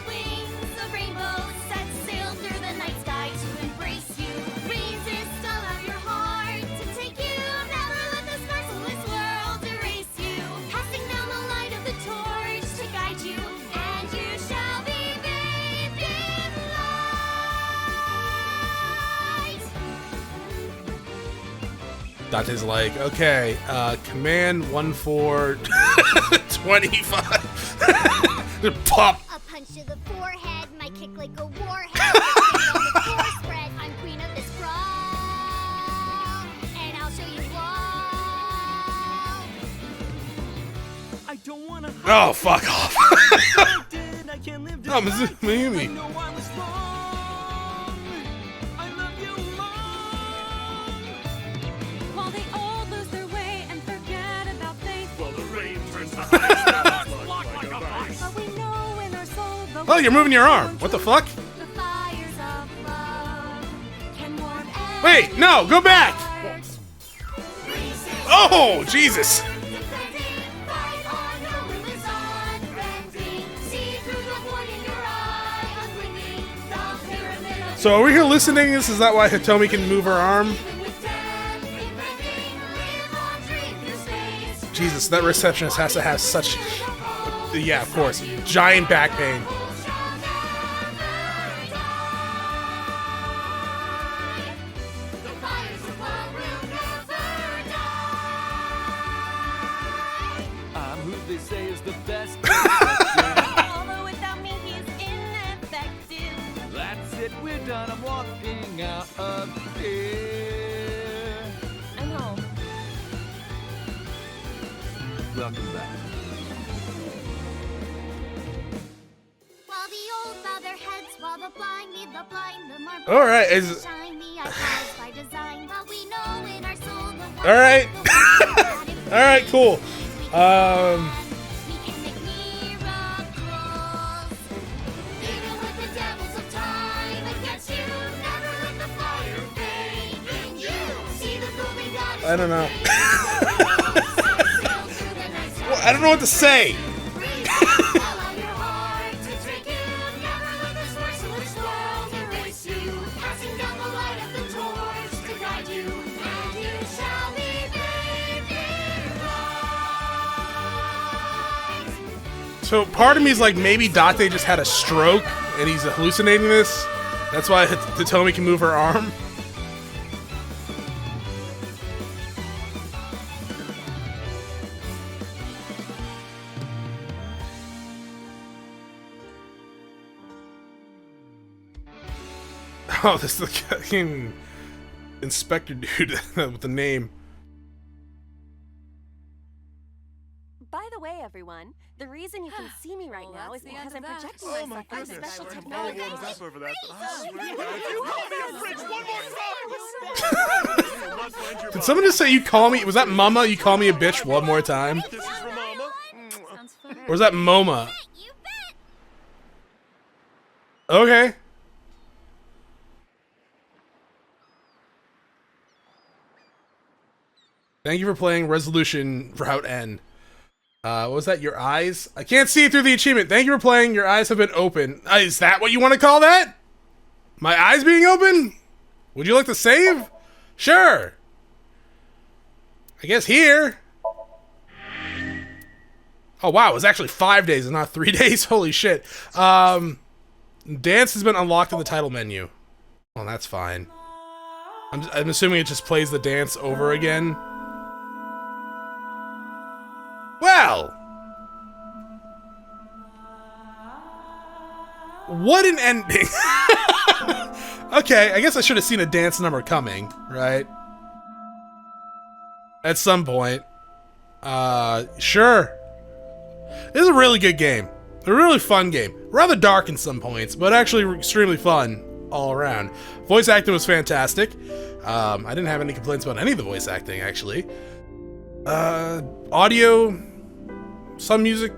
Dante's like, okay, command 1425. Pop. A punch to the forehead, my kick like a warhead. The spread, I'm queen of this brawl, and I'll show you all. I don't wanna. Oh, fuck off. Oh, Mizuki. Oh, you're moving your arm. What the fuck? Wait, no, go back. Oh, Jesus. So are we here listening? Is that why Hitomi can move her arm? Jesus, that receptionist has to have such... Yeah, of course. Giant back pain. I'm who they say is the best. Although without me he's ineffective. That's it, we're done. I'm walking out of here. I'm home. Welcome back. While the old bow their heads, while the blind lead the blind, the more All right, is shine the eyes by design, but we know in our soul the all right. All right, cool. we can make miracles. Even with the devils of time against you, never let the fire fade in you. See the golden goddess. I don't know. Well, I don't know what to say. So part of me is like, maybe Date just had a stroke and he's hallucinating this. That's why Hitomi can move her arm. Oh, this is the fucking inspector dude with the name. By the way, everyone, the reason you can see me right now is because I'm projecting myself with special technology. Did someone just say you call me? Was that Mama? You call me a bitch one more time? Or was that Moma? Okay. Thank you for playing Resolution Route N. What was that? Your eyes? I can't see through the achievement. Thank you for playing. Your eyes have been open. Is that what you want to call that? My eyes being open? Would you like to save? Sure. I guess here. Oh, wow, it was actually 5 days and not 3 days. Holy shit. Dance has been unlocked in the title menu. Well, that's fine. I'm assuming it just plays the dance over again. Well. What an ending. Okay, I guess I should have seen a dance number coming, right? At some point. Sure. This is a really good game. A really fun game. Rather dark in some points, but actually extremely fun all around. Voice acting was fantastic. I didn't have any complaints about any of the voice acting, actually. Audio, some music,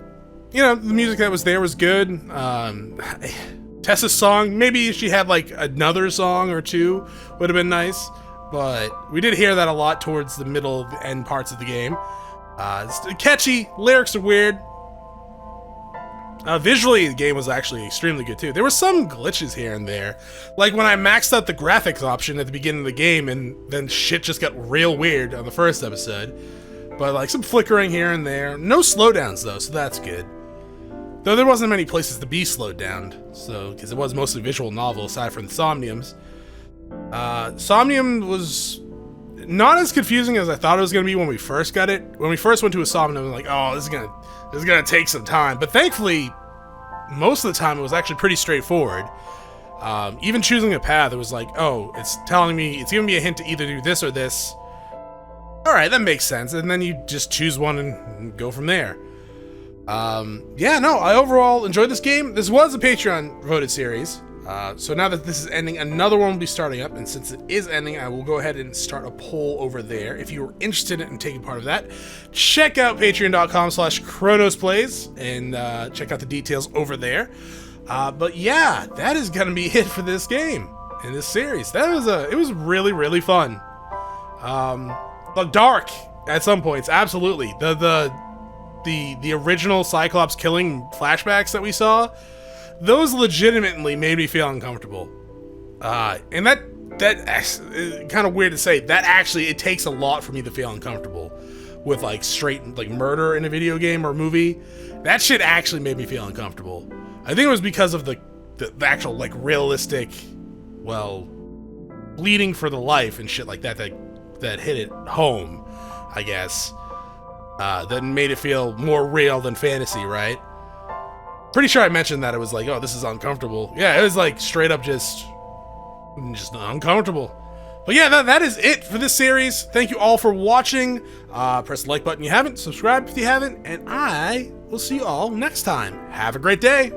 you know, the music that was there was good. Tessa's song, maybe if she had like another song or two would have been nice, but we did hear that a lot towards the middle, the end parts of the game. It's catchy, lyrics are weird. Visually, the game was actually extremely good too. There were some glitches here and there, like when I maxed out the graphics option at the beginning of the game, and then shit just got real weird on the first episode. But like some flickering here and there. No slowdowns though, so that's good. Though there wasn't many places to be slowed down, so because it was mostly visual novel aside from the Somniums. Somnium was not as confusing as I thought it was going to be when we first got it. When we first went to a Somnium, I was like, oh, this is gonna take some time. But thankfully, most of the time it was actually pretty straightforward. Even choosing a path, it was like, oh, it's telling me, it's giving me a hint to either do this or this. All right, that makes sense. And then you just choose one and go from there. Yeah, no, I overall enjoyed this game. This was a Patreon voted series. So now that this is ending, another one will be starting up, and since it is ending, I will go ahead and start a poll over there. If you are interested in taking part of that, check out patreon.com/chronosplays and check out the details over there. But yeah, that is gonna be it for this game in this series. It was really, really fun. But dark at some points, absolutely. The original Cyclops killing flashbacks that we saw, those legitimately made me feel uncomfortable. And that is kind of weird to say. That actually, it takes a lot for me to feel uncomfortable with like straight like murder in a video game or movie. That shit actually made me feel uncomfortable. I think it was because of the actual like realistic, well, bleeding for the life and shit like that hit it home, I guess. That made it feel more real than fantasy, right? Pretty sure I mentioned that it was like, oh, this is uncomfortable. Yeah, it was like straight up just uncomfortable. But yeah, that is it for this series. Thank you all for watching. Press the like button if you haven't, subscribe if you haven't, and I will see you all next time. Have a great day.